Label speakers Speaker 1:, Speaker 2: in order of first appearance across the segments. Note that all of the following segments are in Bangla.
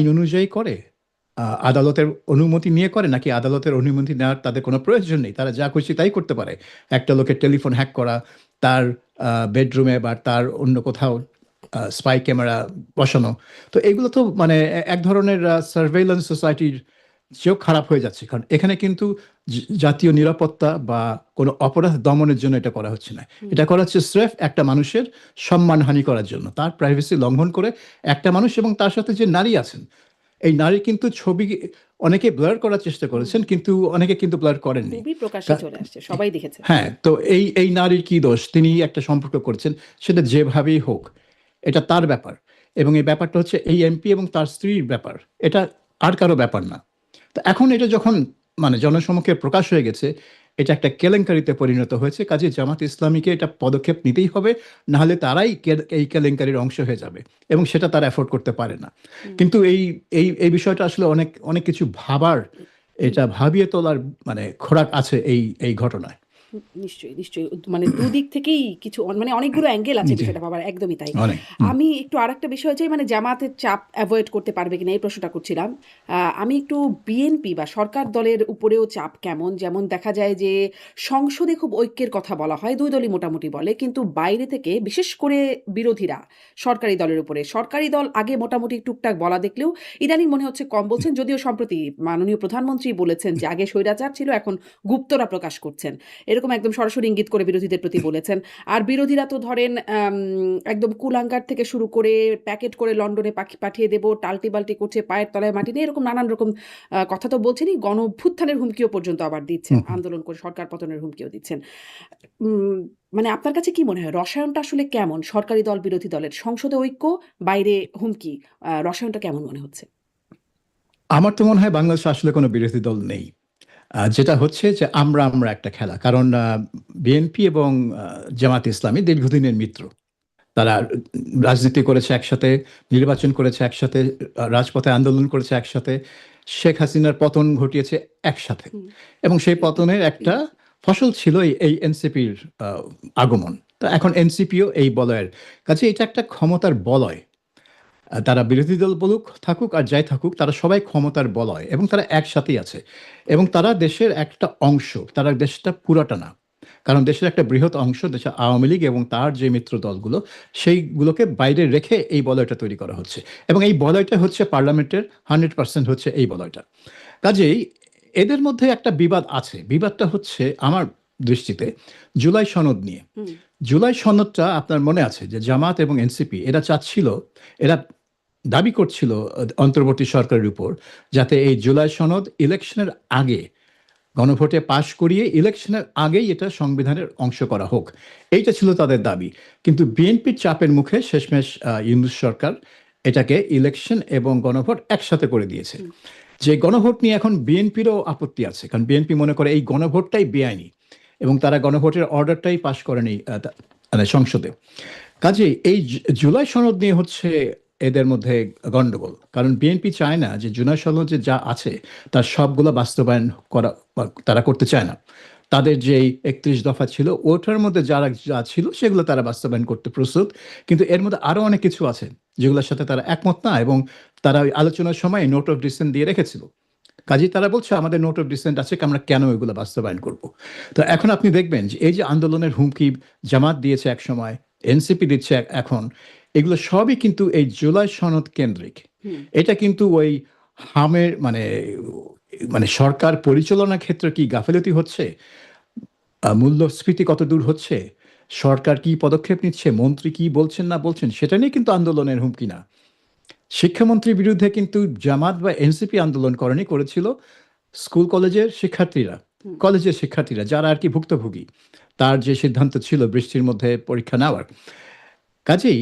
Speaker 1: আইন অনুযায়ী করে, আদালতের অনুমতি নিয়ে করে, নাকি আদালতের অনুমতি নেওয়ার তাদের কোনো প্রয়োজন নেই, তারা যা খুশি তাই করতে পারে? একটা লোকের টেলিফোন হ্যাক করা, তার বেডরুমে বা তার অন্য কোথাও স্পাই ক্যামেরা বসানো, তো এগুলো তো মানে এক ধরনের সার্ভেইলেন্স সোসাইটির চেয়েও খারাপ হয়ে যাচ্ছে, কারণ এখানে কিন্তু জাতীয় নিরাপত্তা বা কোনো অপরাধ দমনের জন্য এটা করা হচ্ছে না, এটা করা হচ্ছে স্রেফ একটা মানুষের সম্মানহানি করার জন্য, তার প্রাইভেসি লঙ্ঘন করে একটা মানুষ এবং তার সাথে যে নারী আছেন, এই নারীর কিন্তু ছবি অনেকে ব্লার করার চেষ্টা করেছেন, কিন্তু অনেকে কিন্তু ব্লার করেননি।
Speaker 2: খুবই প্রকাশ্যে চলে আসছে, সবাই দেখেছে।
Speaker 1: হ্যাঁ, তো এই এই নারীর কি দোষ? তিনি একটা সম্পর্ক করছেন, সেটা যেভাবেই হোক, এটা তার ব্যাপার, এবং এই ব্যাপারটা হচ্ছে এই এমপি এবং তার স্ত্রীর ব্যাপার, এটা আর কারো ব্যাপার না। তো এখন এটা যখন মানে জনসমক্ষে প্রকাশ হয়ে গেছে, এটা একটা কেলেঙ্কারিতে পরিণত হয়েছে, কাজে জামাত ইসলামীকে এটা পদক্ষেপ নিতেই হবে, নাহলে তারাই এই কেলেঙ্কারির অংশ হয়ে যাবে, এবং সেটা তারা অ্যাফোর্ড করতে পারে না। কিন্তু এই এই এই বিষয়টা আসলে অনেক অনেক কিছু ভাবার, এটা ভাবিয়ে তোলার মানে খোরাক আছে এই এই ঘটনায়।
Speaker 2: নিশ্চয়ই, নিশ্চয়ই। মানে দুদিক থেকেই কিছু মানে অনেকগুলো অ্যাঙ্গেল আছে
Speaker 1: জি,
Speaker 2: বিষয়টা ভাবার, একদমই তাই।
Speaker 1: অনেক। হুম।
Speaker 2: আমি একটু আরেকটা বিষয় চাই, মানে জামাতের চাপ এভয়েড করতে পারবে কিনা এই প্রশ্নটা করছিলাম। আমি একটু বিএনপি বা সরকার দলের উপরেও চাপ কেমন? যেমন দেখা যায় যে সংসদে খুব ঐক্যের কথা বলা হয়, ২ দলই মোটামুটি বলে। কিন্তু বাইরে থেকে বিশেষ করে বিরোধীরা সরকারি দলের উপরে, সরকারি দল আগে মোটামুটি টুকটাক বলা দেখলেও ইদানিং মনে হচ্ছে কম বলছেন। যদিও সম্প্রতি মাননীয় প্রধানমন্ত্রী বলেছেন যে আগে স্বৈরাচার ছিল, এখন গুপ্তরা প্রকাশ করছেন। এরকম একদম সরাসরি ইঙ্গিত করে বিরোধীদের প্রতি বলেছেন। আর বিরোধীরা তো ধরেন একদম কুলাঙ্গার থেকে শুরু করে প্যাকেট করে লন্ডনে পাঠিয়ে দেব, টাল্টি-বাল্টি করছে, পায়ের তলায় মাটি নেই, এরকম নানান রকম কথা তো বলছেনই। গণ-অভ্যুত্থানের হুমকিও পর্যন্ত আবার দিচ্ছেন।
Speaker 1: হুম, হুম।
Speaker 2: আন্দোলন করে সরকার পতনের হুমকিও দিচ্ছেন। উম মানে আপনার কাছে কি মনে হয় রসায়নটা আসলে কেমন? সরকারি দল, বিরোধী দলের সংসদে ঐক্য, বাইরে হুমকি। রসায়নটা কেমন মনে হচ্ছে?
Speaker 1: আমার তো মনে হয় বাংলাদেশে আসলে কোনো বিরোধী দল নেই। যেটা হচ্ছে যে আমরা আমরা একটা খেলা, কারণ বিএনপি এবং জামাত ইসলামী দীর্ঘদিনের মিত্র, তারা রাজনীতি করেছে একসাথে, নির্বাচন করেছে একসাথে, রাজপথে আন্দোলন করেছে একসাথে, শেখ হাসিনার পতন ঘটিয়েছে একসাথে,
Speaker 2: হুম,
Speaker 1: এবং সেই পতনের একটা ফসল ছিল এই এই এনসিপির আগমন। তো এখন এনসিপিও এই বলয়ের কাছে, এটা একটা ক্ষমতার বলয়। তারা বিরোধী দল বলুক থাকুক আর যাই থাকুক, তারা সবাই ক্ষমতার বলয়, এবং তারা একসাথেই আছে, এবং তারা দেশের একটা অংশ, তারা দেশটা পুরাটা না, কারণ দেশের একটা বৃহৎ অংশ দেশে আওয়ামী লীগ এবং তার যে মিত্র দলগুলো, সেইগুলোকে বাইরে রেখে এই বলয়টা তৈরি করা হচ্ছে, এবং এই বলয়টা হচ্ছে পার্লামেন্টের 100% হচ্ছে এই বলয়টা। কাজেই এদের মধ্যে একটা বিবাদ আছে, বিবাদটা হচ্ছে আমার দৃষ্টিতে জুলাই সনদ নিয়ে।
Speaker 2: হুম,
Speaker 1: জুলাই সনদটা আপনার মনে আছে যে জামাত এবং এনসিপি এরা চাচ্ছিল, এরা দাবি করছিল অন্তর্বর্তী সরকারের উপর, যাতে এই জুলাই সনদ ইলেকশনের আগে গণভোটে পাশ করিয়ে ইলেকশনের আগেই এটা সংবিধানের অংশ করা হোক, এইটা ছিল তাদের দাবি। কিন্তু বিএনপির চাপের মুখে শেষমেশ ইউনূস সরকার এটাকে ইলেকশন এবং গণভোট একসাথে করে দিয়েছে।
Speaker 2: হুম,
Speaker 1: যে গণভোট নিয়ে এখন বিএনপিরও আপত্তি আছে, কারণ বিএনপি মনে করে এই গণভোটটাই বেআইনি, এবং তারা গণভোটের অর্ডারটাই পাশ করেনি মানে সংসদে। কাজেই এই জুলাই সনদ নিয়ে হচ্ছে এদের মধ্যে গন্ডগোল, কারণ বিএনপি চায় না যে জুলাই সনদে যা আছে তার সবগুলো বাস্তবায়ন করা, বা তারা করতে চায় না। তাদের যে 31 দফা ছিল ওটার মধ্যে যারা যা ছিল সেগুলো তারা বাস্তবায়ন করতে প্রস্তুত, কিন্তু এর মধ্যে আরো অনেক কিছু আছে যেগুলোর সাথে তারা একমত না, এবং তারা ওই আলোচনার সময় নোট অফ ডিসেন্ট দিয়ে রেখেছিল। কাজেই তারা বলছে আমাদের নোট অফ ডিসেন্ট আছে, আমরা কেন এগুলো বাস্তবায়ন করব? তো এখন আপনি দেখবেন যে এই যে আন্দোলনের হুমকি জামাত দিয়েছে এক সময়, এনসিপি দিচ্ছে এখন, এগুলো সবই কিন্তু এই জুলাই সনদ কেন্দ্রিক।
Speaker 2: হুম।
Speaker 1: এটা কিন্তু ওই হামের মানে মানে সরকার পরিচালনার ক্ষেত্রে কি গাফিলতি হচ্ছে, মূল্যস্ফীতি কত দূর হচ্ছে, সরকার কি পদক্ষেপ নিচ্ছে, মন্ত্রী কি বলছেন না বলছেন, সেটা নিয়ে কিন্তু আন্দোলনের হুমকি না। শিক্ষামন্ত্রীর বিরুদ্ধে কিন্তু জামাত বা এনসিপি আন্দোলন করেনি, করেছিল স্কুল কলেজের শিক্ষার্থীরা,
Speaker 2: হুম।
Speaker 1: কলেজের শিক্ষার্থীরা যারা আর কি ভুক্তভোগী, তার যে সিদ্ধান্ত ছিল বৃষ্টির মধ্যে পরীক্ষা নেওয়ার। কাজেই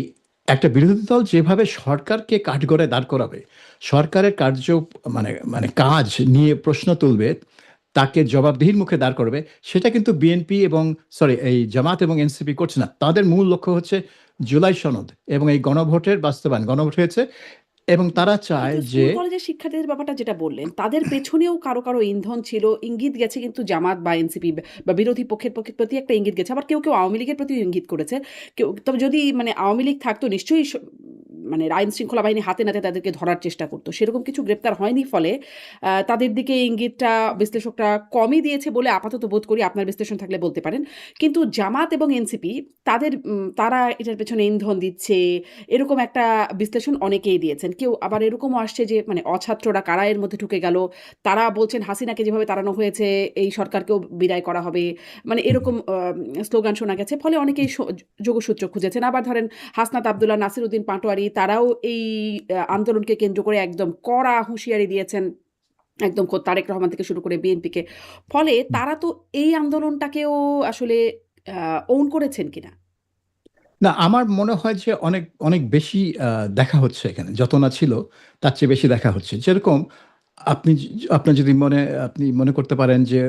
Speaker 1: একটা বিরোধী দল যেভাবে সরকারকে কাঠগড়ায় দাঁড় করাবে, সরকারের কার্য মানে মানে কাজ নিয়ে প্রশ্ন তুলবে, তাকে জবাবদিহির মুখে দাঁড় করবে, সেটা কিন্তু বিএনপি এবং সরি এই জামাত এবং এনসিপি করছে না। তাদের মূল লক্ষ্য হচ্ছে জুলাই সনদ এবং এই গণভোটের বাস্তবায়ন। গণভোট হয়েছে এবং তারা চায়
Speaker 2: কিন্তু
Speaker 1: যে
Speaker 2: স্কুল কলেজের শিক্ষার্থীদের ব্যাপারটা যেটা বললেন, তাদের পেছনেও কারো, কারো ইন্ধন ছিল। ইঙ্গিত গেছে কিন্তু জামাত বা এনসিপি বা বিরোধী পক্ষের প্রতি একটা ইঙ্গিত গেছে। আবার কেউ, কেউ আওয়ামী লীগের প্রতিও ইঙ্গিত করেছে। তবে যদি মানে আওয়ামী লীগ থাকতো নিশ্চয়ই মানে আইন শৃঙ্খলা বাহিনী হাতে নাতে তাদেরকে ধরার চেষ্টা করতো, সেরকম কিছু গ্রেপ্তার হয়নি। ফলে তাদের দিকে ইঙ্গিতটা বিশ্লেষকরা কমই দিয়েছে বলে আপাতত বোধ করি। আপনার বিশ্লেষণ থাকলে বলতে পারেন। কিন্তু জামাত এবং এনসিপি তারা এটার পেছনে ইন্ধন দিচ্ছে, এরকম একটা বিশ্লেষণ অনেকেই দিয়েছেন। কেউ আবার এরকমও আসছে যে মানে অছাত্ররা কারা এর মধ্যে ঢুকে গেল, তারা বলছেন হাসিনাকে যেভাবে তাড়ানো হয়েছে এই সরকারকেও বিদায় করা হবে, মানে এরকম স্লোগান শোনা গেছে। ফলে অনেকেই যোগসূত্র খুঁজেছেন। আবার ধরেন হাসনাত আবদুল্লাহ, নাসিরউদ্দিন পাটোয়ারি, তারাও এই আন্দোলনকে কেন্দ্র করে একদম কড়া হুঁশিয়ারি দিয়েছেন, একদম খোদ তারেক রহমান থেকে শুরু করে বিএনপিকে। ফলে তারা তো এই আন্দোলনটাকেও আসলে ওন করেছেন কিনা।
Speaker 1: না, আমার মনে হয় যে অনেক অনেক বেশি দেখা হচ্ছে এখানে, যত না ছিল তার চেয়ে বেশি দেখা হচ্ছে। যেরকম আপনার যদি আপনি মনে করতে পারেন যে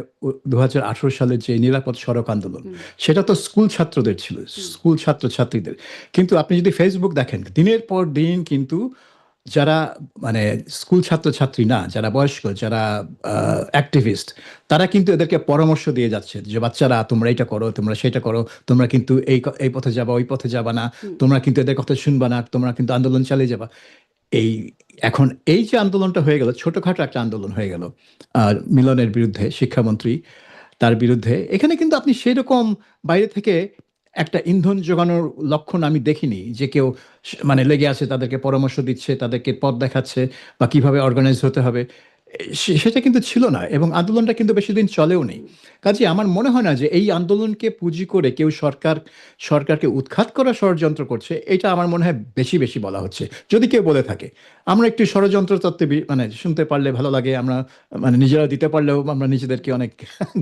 Speaker 1: 2018 সালে যে নিরাপদ সড়ক আন্দোলন,
Speaker 2: হুম,
Speaker 1: সেটা তো স্কুল ছাত্রদের ছিল,
Speaker 2: হুম,
Speaker 1: স্কুল ছাত্রছাত্রীদের। কিন্তু আপনি যদি ফেসবুক দেখেন, দিনের পর দিন কিন্তু যারা মানে স্কুল ছাত্রছাত্রী না, যারা বয়স্ক, যারা অ্যাক্টিভিস্ট, তারা কিন্তু এদেরকে পরামর্শ দিয়ে যাচ্ছে যে বাচ্চারা তোমরা এটা করো, তোমরা সেটা করো, তোমরা কিন্তু এই পথে যাবা, ওই পথে যাবা না,
Speaker 2: হুম,
Speaker 1: তোমরা কিন্তু এদের কথা শুনবা না, তোমরা কিন্তু আন্দোলন চালিয়ে যাবা। এই এখন এই যে আন্দোলনটা হয়ে গেল, ছোটখাটো একটা আন্দোলন হয়ে গেল মিলনের বিরুদ্ধে, শিক্ষামন্ত্রী তার বিরুদ্ধে, এখানে কিন্তু আপনি সেরকম বাইরে থেকে একটা ইন্ধন যোগানোর লক্ষণ আমি দেখিনি যে কেউ মানে লেগে আছে, তাদেরকে পরামর্শ দিচ্ছে, তাদেরকে পথ দেখাচ্ছে বা কিভাবে অর্গানাইজ হতে হবে। সেটা কিন্তু ছিল না, এবং আন্দোলনটা কিন্তু বেশি দিন চলেও নেই। কাজে আমার মনে হয় না যে এই আন্দোলনকে পুঁজি করে কেউ সরকারকে উৎখাত করার ষড়যন্ত্র করছে। এটা আমার মনে হয় বেশি বেশি বলা হচ্ছে, যদি কেউ বলে থাকে। আমরা একটু ষড়যন্ত্র তত্ত্বে মানে শুনতে পারলে ভালো লাগে, আমরা মানে নিজেরা দিতে পারলেও আমরা নিজেদেরকে অনেক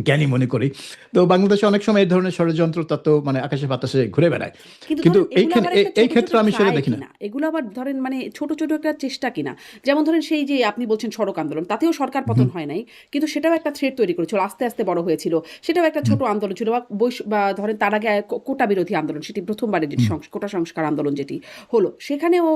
Speaker 1: জ্ঞানী মনে করি। তো বাংলাদেশে অনেক সময় এই ধরনের ষড়যন্ত্র তত্ত্ব মানে আকাশে বাতাসে ঘুরে বেড়ায়,
Speaker 2: কিন্তু
Speaker 1: কিন্তু
Speaker 2: ধরেন এগুলো
Speaker 1: এইখানে
Speaker 2: আবার একটা
Speaker 1: এই
Speaker 2: ছোট ছোট
Speaker 1: ক্ষেত্রে আমি সেটা
Speaker 2: ট্রাই
Speaker 1: দেখি না।
Speaker 2: কিনা, এগুলো আবার ধরেন মানে ছোট ছোট একটা চেষ্টা কিনা। যেমন ধরেন সেই যে আপনি বলছেন সড়ক আন্দোলন, তাতেও সরকার পতন
Speaker 1: হুম,
Speaker 2: হয় নাই, কিন্তু সেটাও একটা থ্রেড তৈরি করেছিল, আস্তে আস্তে বড় হয়েছিল। সেটাও একটা
Speaker 1: হুম,
Speaker 2: ছোট আন্দোলন ছিল। বা ধরেন তার আগে কোটা বিরোধী আন্দোলন, সেটি প্রথমবারের যেটি
Speaker 1: হুম।
Speaker 2: কোটা সংস্কার আন্দোলন যেটি হলো, সেখানেও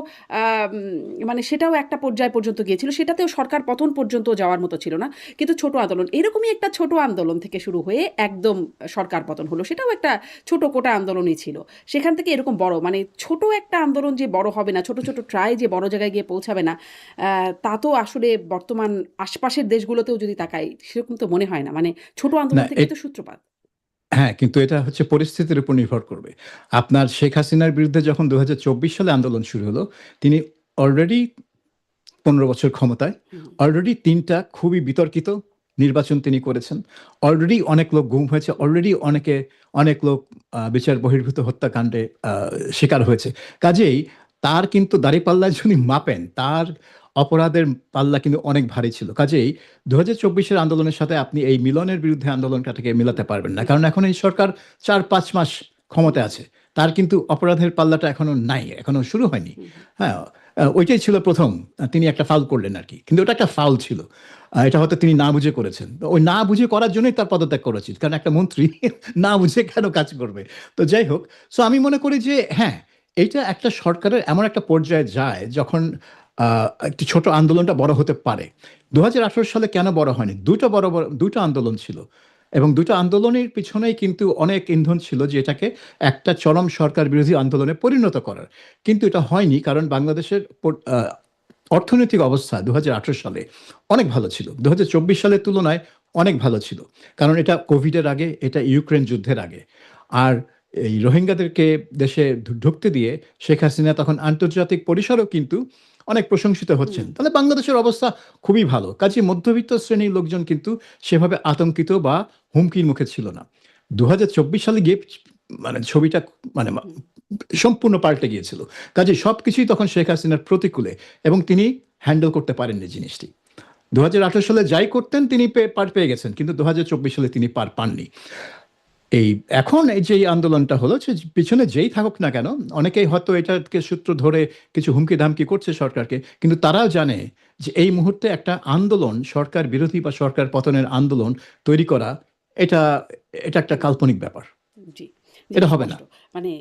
Speaker 2: মানে সেটাও একটা পর্যায় পর্যন্ত গিয়েছিল, সেটাতেও সরকার পতন পর্যন্ত যাওয়ার মতো ছিল না। কিন্তু ছোট আন্দোলন, এরকমই একটা ছোট আন্দোলন থেকে শুরু হয়ে একদম সরকার পতন হলো, সেটাও একটা ছোট কোটা আন্দোলনই ছিল। সেখান থেকে এরকম বড় মানে ছোট একটা আন্দোলন যে বড় হবে না, ছোট ছোট ট্রাই যে বড় জায়গায় গিয়ে পৌঁছাবে না, তা তো আসলে বর্তমান আশপাশের দেশগুলোতেও যদি তাকাই সেরকম তো মনে হয় না। মানে ছোট
Speaker 1: না,
Speaker 2: আন্দোলন থেকেই তো সূত্রপাত।
Speaker 1: হ্যাঁ, কিন্তু এটা হচ্ছে পরিস্থিতির উপর নির্ভর করবে। আপনার শেখ হাসিনার বিরুদ্ধে যখন 2024 সালে আন্দোলন শুরু হলো, তিনি অলরেডি 15 বছর ক্ষমতায়,
Speaker 2: হুম,
Speaker 1: অলরেডি 3টা খুবই বিতর্কিত নির্বাচন তিনি করেছেন। অলরেডি অনেক লোক গুম হয়েছে,
Speaker 2: হুম,
Speaker 1: অলরেডি অনেক লোক বিচার বহির্ভূত হত্যাকাণ্ডে শিকার হয়েছে। কাজেই তার কিন্তু দাঁড়িপাল্লায় যদি মাপেন, তার অপরাধের পাল্লা কিন্তু অনেক ভারী ছিল। কাজেই 2024-এর আন্দোলনের সাথে আপনি এই মিলনের বিরুদ্ধে আন্দোলনটাকে
Speaker 2: হুম,
Speaker 1: মেলাতে পারবেন না।
Speaker 2: হুম,
Speaker 1: কারণ এখন এই সরকার 4-5 মাস
Speaker 2: হুম,
Speaker 1: ক্ষমতায় আছে। তার কিন্তু অপরাধের পাল্লাটা এখনো নাই, এখনো শুরু হয়নি।
Speaker 2: হুম,
Speaker 1: হ্যাঁ, ওইটাই ছিল প্রথম। তিনি একটা ফাউল করলেন আরকি। কিন্তু ওটা একটা ফাউল ছিল। এটা হয়তো তিনি না বুঝে করেছেন। তো ওই না বুঝে করার জন্যই তার পদত্যাগ করা উচিত। কারণ একটা মন্ত্রী না বুঝে কেন কাজ করবে? তো যাই হোক। সো আমি মনে করি যে হ্যাঁ, এইটা একটা সরকারের এমন একটা পর্যায়ে যায় যখন আ একটি ছোট আন্দোলনটা বড় হতে পারে। 2018 সালে কেন বড় হয়নি? ২টা আন্দোলন ছিল। এবং ২টা আন্দোলনের পিছনেই কিন্তু অনেক ইন্ধন ছিল যে এটাকে একটা চরম সরকার বিরোধী আন্দোলনে পরিণত করার। কিন্তু এটা হয়নি, কারণ বাংলাদেশের অর্থনৈতিক অবস্থা 2018 সালে অনেক ভালো ছিল। 2024 সালের তুলনায় অনেক ভালো ছিল। কারণ এটা কোভিডের আগে, এটা ইউক্রেন যুদ্ধের আগে। আর এই রোহিঙ্গাদেরকে দেশে ঢুকতে দিয়ে শেখ হাসিনা তখন আন্তর্জাতিক পরিসরেও কিন্তু অনেক প্রশংসিত
Speaker 2: হুম,
Speaker 1: হচ্ছেন। তাহলে বাংলাদেশের অবস্থা খুবই ভালো। কাজেই মধ্যবিত্ত শ্রেণীর লোকজন কিন্তু সেভাবে আতঙ্কিত বা হুমকির মুখে ছিল না। 2024 সালে গিয়ে মানে ছবিটা মানে
Speaker 2: হুম,
Speaker 1: সম্পূর্ণ পাল্টে গিয়েছিল। কাজেই সবকিছুই তখন শেখ হাসিনার প্রতিকূলে, এবং তিনি হ্যান্ডেল করতে পারেননি জিনিসটি। 2018 সালে যাই করতেন তিনি পার পেয়ে গেছেন, কিন্তু 2024 সালে তিনি পার পাননি। এই এখন এই যে এই আন্দোলনটা হলো, যে পিছনে যেই থাকুক না কেন, অনেকেই হয়তো এটাকে সূত্র ধরে কিছু হুমকি ধামকি করছে সরকারকে, কিন্তু তারাও জানে যে এই মুহূর্তে একটা আন্দোলন, সরকার বিরোধী বা সরকার পতনের আন্দোলন তৈরি করা, এটা এটা একটা
Speaker 2: হুম,
Speaker 1: কাল্পনিক ব্যাপার।
Speaker 2: জি, জি,
Speaker 1: এটা হবে না।
Speaker 2: স্পষ্ট। মানে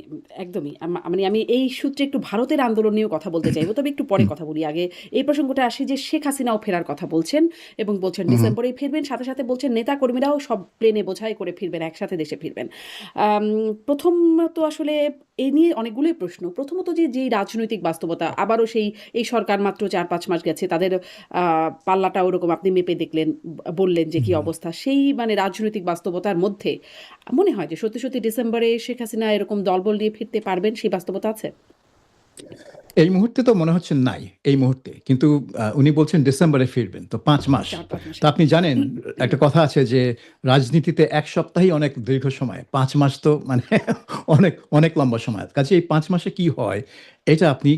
Speaker 2: একদমই মানে আমি এই সূত্রে একটু ভারতের আন্দোলন নিয়েও কথা বলতে চাইবো, তবে একটু পরে
Speaker 1: হুম,
Speaker 2: কথা বলি। আগে এই প্রসঙ্গটা আসি যে শেখ হাসিনাও ফেরার কথা বলছেন এবং বলছেন
Speaker 1: হুম, হুম।
Speaker 2: ডিসেম্বরেই ফিরবেন, সাথে সাথে বলছেন নেতা কর্মীরাও সব প্লেনে বোঝাই করে ফিরবেন, একসাথে দেশে ফিরবেন। প্রথমত আসলে এ নিয়ে অনেকগুলোই প্রশ্ন। প্রথমত যে যেই রাজনৈতিক বাস্তবতা, আবারও সেই এই সরকার মাত্র ৪-৫ মাস গেছে, তাদের পাল্লাটা ওরকম আপনি মেপে দেখলেন, বললেন যে কি
Speaker 1: হুম।
Speaker 2: অবস্থা। সেই মানে রাজনৈতিক বাস্তবতার মধ্যে মনে হয় যে সত্যি, সত্যি ডিসেম্বরে শেখ হাসিনা এরকম দলবল নিয়ে ফিরতে পারবেন, সেই বাস্তবতা আছে?
Speaker 1: এই মুহূর্তে তো মনে হচ্ছে নাই, এই মুহূর্তে। কিন্তু উনি বলছেন ডিসেম্বরে ফিরবেন। তো ৫ মাস।
Speaker 2: ৪-৫
Speaker 1: তো
Speaker 2: মাসে।
Speaker 1: আপনি জানেন একটা কথা আছে যে রাজনীতিতে ১ সপ্তাহই অনেক দীর্ঘ সময়। ৫ মাস তো মানে অনেক, অনেক লম্বা সময়। কাজেই এই ৫ মাসে কি হয় এটা আপনি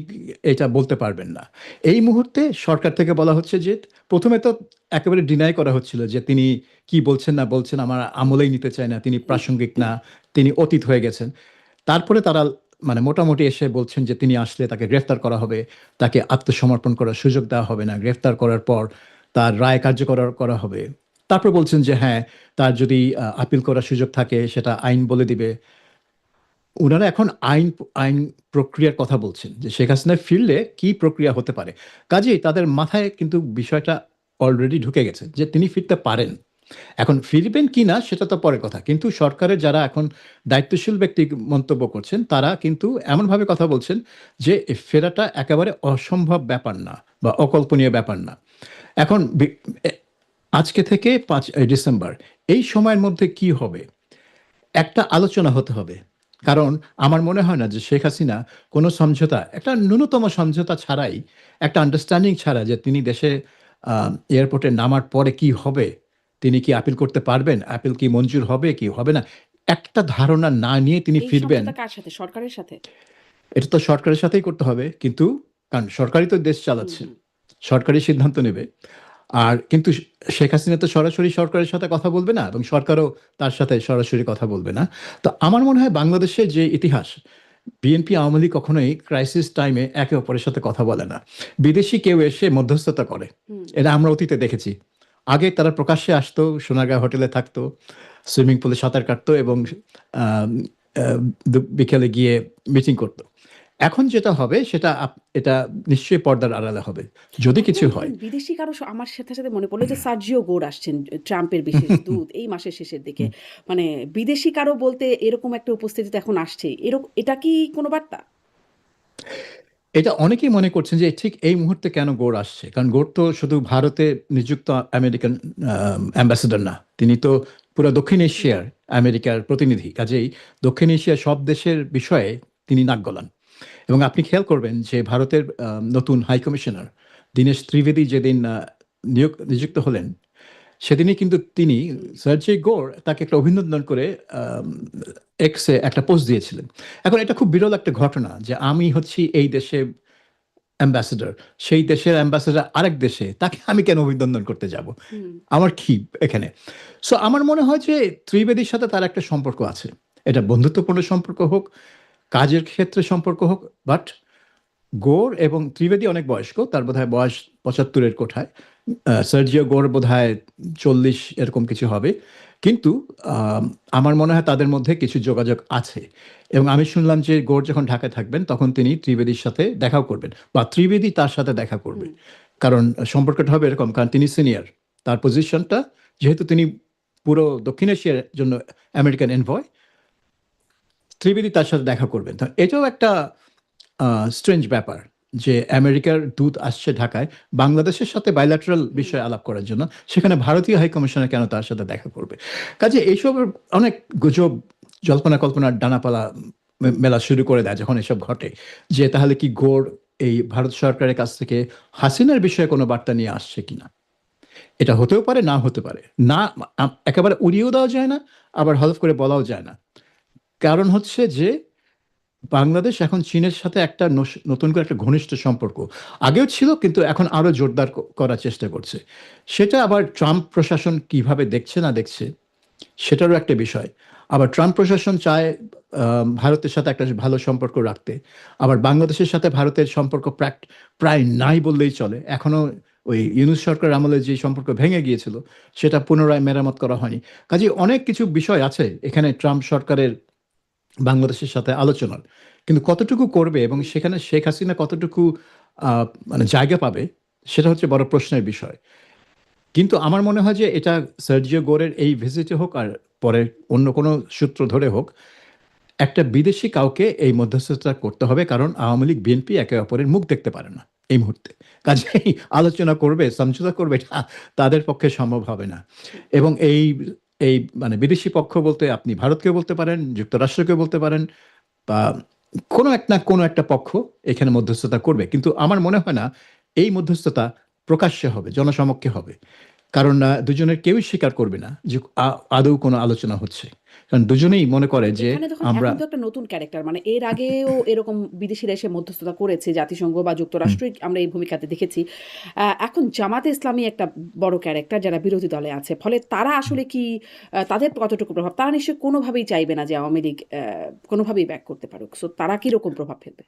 Speaker 1: এটা বলতে পারবেন না। এই মুহূর্তে সরকার থেকে বলা হচ্ছে যে ১ম এ তো একেবারে ডিনাই করা হচ্ছিল যে তিনি কি বলছেন না বলছেন আমার আমলেই নিতে চায় না। তিনি প্রাসঙ্গিক না। তিনি অতীত হয়ে গেছেন। তারপরে তারা মানে মোটামুটি এসে বলছেন যে তিনি আসলে তাকে গ্রেফতার করা হবে, তাকে আত্মসমর্পণ করার সুযোগ দেওয়া হবে না। গ্রেফতার করার পর তার রায় কার্যকর করা হবে। তারপর বলছেন যে হ্যাঁ, তার যদি আপিল করার সুযোগ থাকে সেটা আইন বলে দিবে। উনারা এখন আইন প্রক্রিয়ার কথা বলছেন যে শেখ হাসিনা ফিরলে কি প্রক্রিয়া হতে পারে। কাজেই তাদের মাথায় কিন্তু বিষয়টা অলরেডি ঢুকে গেছে যে তিনি ফিরতে পারেন। এখন ফিরবেন কিনা সেটা তো পরের কথা। কিন্তু সরকারের যারা এখন দায়িত্বশীল ব্যক্তি মন্তব্য করছেন, তারা কিন্তু এমনভাবে কথা বলছেন যে এ ফেরাটা একেবারে অসম্ভব ব্যাপার না বা অকল্পনীয় ব্যাপার না। এখন এ আজকে থেকে ৫ ডিসেম্বর এই সময়ের মধ্যে কি হবে? একটা আলোচনা হতে হবে। কারণ আমার মনে হয় না যে শেখ হাসিনা কোনো সমঝোতা, একটা ন্যূনতম সমঝোতা ছাড়াই, একটা আন্ডারস্ট্যান্ডিং ছাড়া যে তিনি দেশে আ এয়ারপোর্টে নামার পরে কি হবে? তিনি কি আপিল করতে পারবেন? আপিল কি মঞ্জুর হবে কি হবে না? একটা ধারণা না নিয়ে তিনি
Speaker 2: এই
Speaker 1: ফিরবেন,
Speaker 2: সমঝোতা কার সাথে? সরকারের সাথে?
Speaker 1: এটা তো সরকারের সাথেই করতে হবে। কিন্তু কারণ সরকারই তো দেশ
Speaker 2: হুম,
Speaker 1: চালাচ্ছে।
Speaker 2: হুম।
Speaker 1: সরকারই সিদ্ধান্ত নেবে। আর কিন্তু শেখ হাসিনা তো সরাসরি সরকারের সাথে কথা বলবে না এবং সরকারও তার সাথে সরাসরি কথা বলবে না। তো আমার মনে হয় বাংলাদেশের যে ইতিহাস, বিএনপি আওয়ামী লীগ কখনোই ক্রাইসিস টাইমে একে অপরের সাথে কথা বলে না। বিদেশি কেউ এসে মধ্যস্থতা করে।
Speaker 2: হুম।
Speaker 1: এটা আমরা অতীতে দেখেছি। আগে তারা প্রকাশ্যে আসতো, সোনারগাঁও হোটেলে থাকতো, সুইমিং পুলে সাঁতার কাটতো এবং
Speaker 2: হুম।
Speaker 1: আম আ বিকেলে গিয়ে মিটিং করত। এখন যেটা হবে সেটা এটা নিশ্চয়ই পর্দার আড়ালে হবে। যদি কিছু
Speaker 2: এখন
Speaker 1: হয়।
Speaker 2: ধরেন বিদেশি কারো আমার সাথে, সাথে মনে পড়ল যে সার্জিও গোর আসছেন, ট্রাম্পের বিশেষ দূত এই মাসের শেষের দিকে। মানে বিদেশি কারো বলতে এরকম একটা উপস্থিতি তো এখন আসছে। এটা কি কোনো বার্তা?
Speaker 1: এটা অনেকেই মনে করছেন যে ঠিক এই মুহূর্তে কেন গোর আসছে। কারণ গোর তো শুধু ভারতে নিযুক্ত আমেরিকান অ্যাম্বাসেডর না। তিনি তো পুরা দক্ষিণ
Speaker 2: হুম।
Speaker 1: এশিয়ার আমেরিকার প্রতিনিধি। কাজেই দক্ষিণ এশিয়ার সব দেশের বিষয়ে তিনি নাক গলান। এবং আপনি খেয়াল করবেন যে ভারতের নতুন হাই কমিশনার দীনেশ ত্রিবেদী যেদিন নিযুক্ত হলেন, সেদিনই কিন্তু তিনি
Speaker 2: হুম।
Speaker 1: সার্জি গোর তাকে একটা অভিনন্দন করে আম এক্সে একটা পোস্ট দিয়েছিলেন। এখন এটা খুব বিরল একটা ঘটনা যে আমি হচ্ছি এই দেশে অ্যাম্বাসেডর। সেই দেশের অ্যাম্বাসেডর আরেক দেশে, তাকে আমি কেন অভিনন্দন করতে যাব?
Speaker 2: হুম।
Speaker 1: আমার কি এখানে? সো আমার মনে হয় যে ত্রিবেদীর সাথে তার একটা সম্পর্ক আছে। এটা বন্ধুত্বপূর্ণ সম্পর্ক হোক, কাজের ক্ষেত্রে সম্পর্ক হোক, বাট গোর এবং ত্রিবেদী অনেক বয়স্ক। তার বোধহয় বয়স ৭৫ এর কোঠায়। সার্জিও গোর বোধহয় ৪০ এরকম কিছু হবে। কিন্তু আম আমার মনে হয় তাদের মধ্যে কিছু যোগাযোগ আছে। এবং আমি শুনলাম যে গোর যখন ঢাকায় থাকবেন তখন তিনি ত্রিবেদীর সাথে দেখাও করবেন বা ত্রিবেদী তার সাথে দেখা করবে।
Speaker 2: হুম।
Speaker 1: কারণ সম্পর্কটা হবে এরকম, কারণ তিনি সিনিয়র। তার পজিশনটা, যেহেতু তিনি পুরো দক্ষিণ এশিয়ার জন্য আমেরিকান এনভয়, ত্রিবেদী তার সাথে দেখা করবেন। তো এটাও একটা আ স্ট্রেঞ্জ ব্যাপার যে আমেরিকার দূত আসছে ঢাকায় বাংলাদেশের সাথে বাইল্যাটারাল
Speaker 2: হুম।
Speaker 1: বিষয়ে আলাপ করার জন্য। সেখানে ভারতীয় হাই কমিশনার কেন তার সাথে দেখা করবে? কাজেই এইসবের অনেক গুজব, জল্পনা-কল্পনার ডানাপালা
Speaker 2: হুম।
Speaker 1: মেলা শুরু করে দেয় যখন এসব ঘটে। যে তাহলে কি গোর এই ভারত সরকারের কাছ থেকে হাসিনার বিষয়ে কোনো বার্তা নিয়ে আসছে কিনা? এটা হতেও পারে, নাও হতে পারে। না, একেবারে উড়িয়েও দেওয়া যায় না, আবার হলফ করে বলাও যায় না। কারণ হচ্ছে যে বাংলাদেশ এখন চীনের সাথে একটা নতুন করে একটা ঘনিষ্ঠ সম্পর্ক। আগেও ছিল কিন্তু এখন আরো জোরদার করার চেষ্টা করছে। সেটা আবার ট্রাম্প প্রশাসন কিভাবে দেখছে না দেখছে সেটারও একটা বিষয়। আবার ট্রাম্প প্রশাসন চায় ভারতের সাথে একটা ভালো সম্পর্ক রাখতে। আবার বাংলাদেশের সাথে ভারতের সম্পর্ক প্রায় নাই বললেই চলে। এখনো ওই ইউনূস সরকারের আমলে যে সম্পর্ক ভেঙে গিয়েছিল সেটা পুনরায় মেরামত করা হয়নি। কাজেই অনেক কিছু বিষয় আছে এখানে ট্রাম্প সরকারের বাংলাদেশের সাথে আলোচনার, কিন্তু কতটুকু করবে এবং সেখানে শেখ হাসিনা কতটুকু মানে জায়গা পাবে, সেটা হচ্ছে বড় প্রশ্নের বিষয়। কিন্তু আমার মনে হয় যে এটা সার্জিও গোরের এই ভিজিটে হোক আর পরে অন্য কোনো সূত্র ধরে হোক, একটা বিদেশি কাউকে এই মধ্যস্থতা করতে হবে, কারণ আওয়ামী লীগ বিএনপি একে অপরের মুখ দেখতে পারে না এই মুহূর্তে। কাজেই আলোচনা করবে, সমঝোতা করবে, এটা তাদের পক্ষে সম্ভব হবে না। এবং এই এই মানে বিদেশি পক্ষ বলতে আপনি ভারতকেও বলতে পারেন, যুক্তরাষ্ট্রকেও বলতে পারেন, বা কোনো এক না কোনো একটা পক্ষ এখানে মধ্যস্থতা করবে। কিন্তু আমার মনে হয় না এই মধ্যস্থতা প্রকাশ্যে হবে, জনসমক্ষে হবে। কারণ দুজনের কেউই স্বীকার করবে না যে আদৌ কোনো আলোচনা হচ্ছে, কারণ দুজনেই মনে করে যে
Speaker 2: এখানে তখন
Speaker 1: আমরা
Speaker 2: এখন তো একটা নতুন ক্যারেক্টার, মানে এর আগেও এরকম বিদেশিরা এসে মধ্যস্থতা করেছে, জাতিসংঘ বা
Speaker 1: হুম,
Speaker 2: যুক্তরাষ্ট্রই আমরা এই ভূমিকাতে দেখেছি। এখন জামাতে ইসলামী একটা বড় ক্যারেক্টার যারা বিরোধী দলে আছে, ফলে তারা আসলে কি তাদের কতটুকু প্রভাব, তারা নিশ্চয়ই কোনোভাবেই চাইবে না যে আওয়ামী লীগ কোনোভাবেই ব্যাক করতে পারুক, সো তারা কিরকম প্রভাব ফেলবে?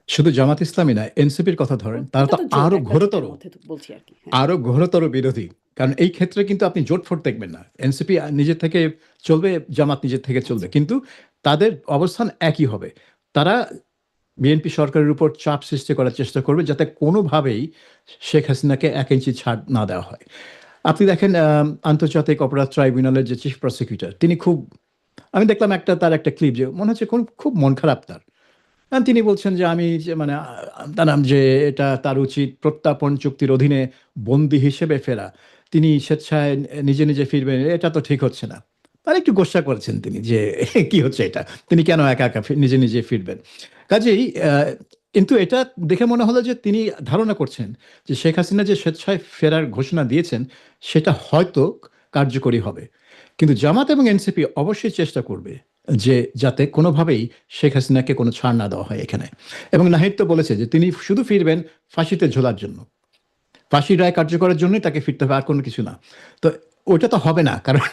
Speaker 1: শুধু জামাত ইসলামী নয়, এনসিপির কথা ধরেন, তারা
Speaker 2: ওটা
Speaker 1: তো
Speaker 2: তো জোট,
Speaker 1: আরো
Speaker 2: একটা
Speaker 1: ঘোরতর
Speaker 2: জোটের মধ্যে তো বলছি আর কি, হ্যাঁ।
Speaker 1: আরো ঘোরতর বিরোধী। কারণ এই ক্ষেত্রে কিন্তু আপনি জোট ফোট দেখবেন না, এনসিপি নিজের থেকে চলবে, জামাত নিজের থেকে চলবে,
Speaker 2: আচ্ছা।
Speaker 1: কিন্তু তাদের অবস্থান একই হবে। তারা বিএনপি সরকারের উপর চাপ সৃষ্টি করার চেষ্টা করবে যাতে কোনোভাবেই শেখ হাসিনাকে 1 ইঞ্চি ছাড় না দেওয়া হয়। আপনি দেখেন আন্তর্জাতিক অপরাধ ট্রাইব্যুনালের যে চিফ প্রসিকিউটর, তিনি খুব, আমি দেখলাম তার একটা ক্লিপ, যে মনে হচ্ছে খুব মন খারাপ তার। তিনি বলছেন যে আমি যে মানে তার নাম যে এটা তার উচিত প্রত্যর্পণ চুক্তির অধীনে বন্দী হিসেবে ফেরা। তিনি স্বেচ্ছায় নিজে নিজে ফিরবেন, এটা তো ঠিক হচ্ছে না। মানে একটু গোস্সা করেছেন তিনি যে কি হচ্ছে এটা, তিনি কেন একা একা নিজে নিজে ফিরবেন। কাজেই কিন্তু এটা দেখে মনে হলো যে তিনি ধারণা করছেন যে শেখ হাসিনা যে স্বেচ্ছায় ফেরার ঘোষণা দিয়েছেন সেটা হয়তো কার্যকরী হবে। কিন্তু জামাত এবং এনসিপি অবশ্যই চেষ্টা করবে যে যাতে কোনোভাবেই শেখ হাসিনাকে কোনো ছাড় না দেওয়া হয় এখানে। এবং নাহিদ তো বলেছে যে তিনি শুধু ফিরবেন ফাঁসিতে ঝোলার জন্য, ফাঁসির রায় কার্যকরের জন্যই তাকে ফিরতে হবে, আর কোনো কিছু না। তো ওইটা তো হবে না, কারণ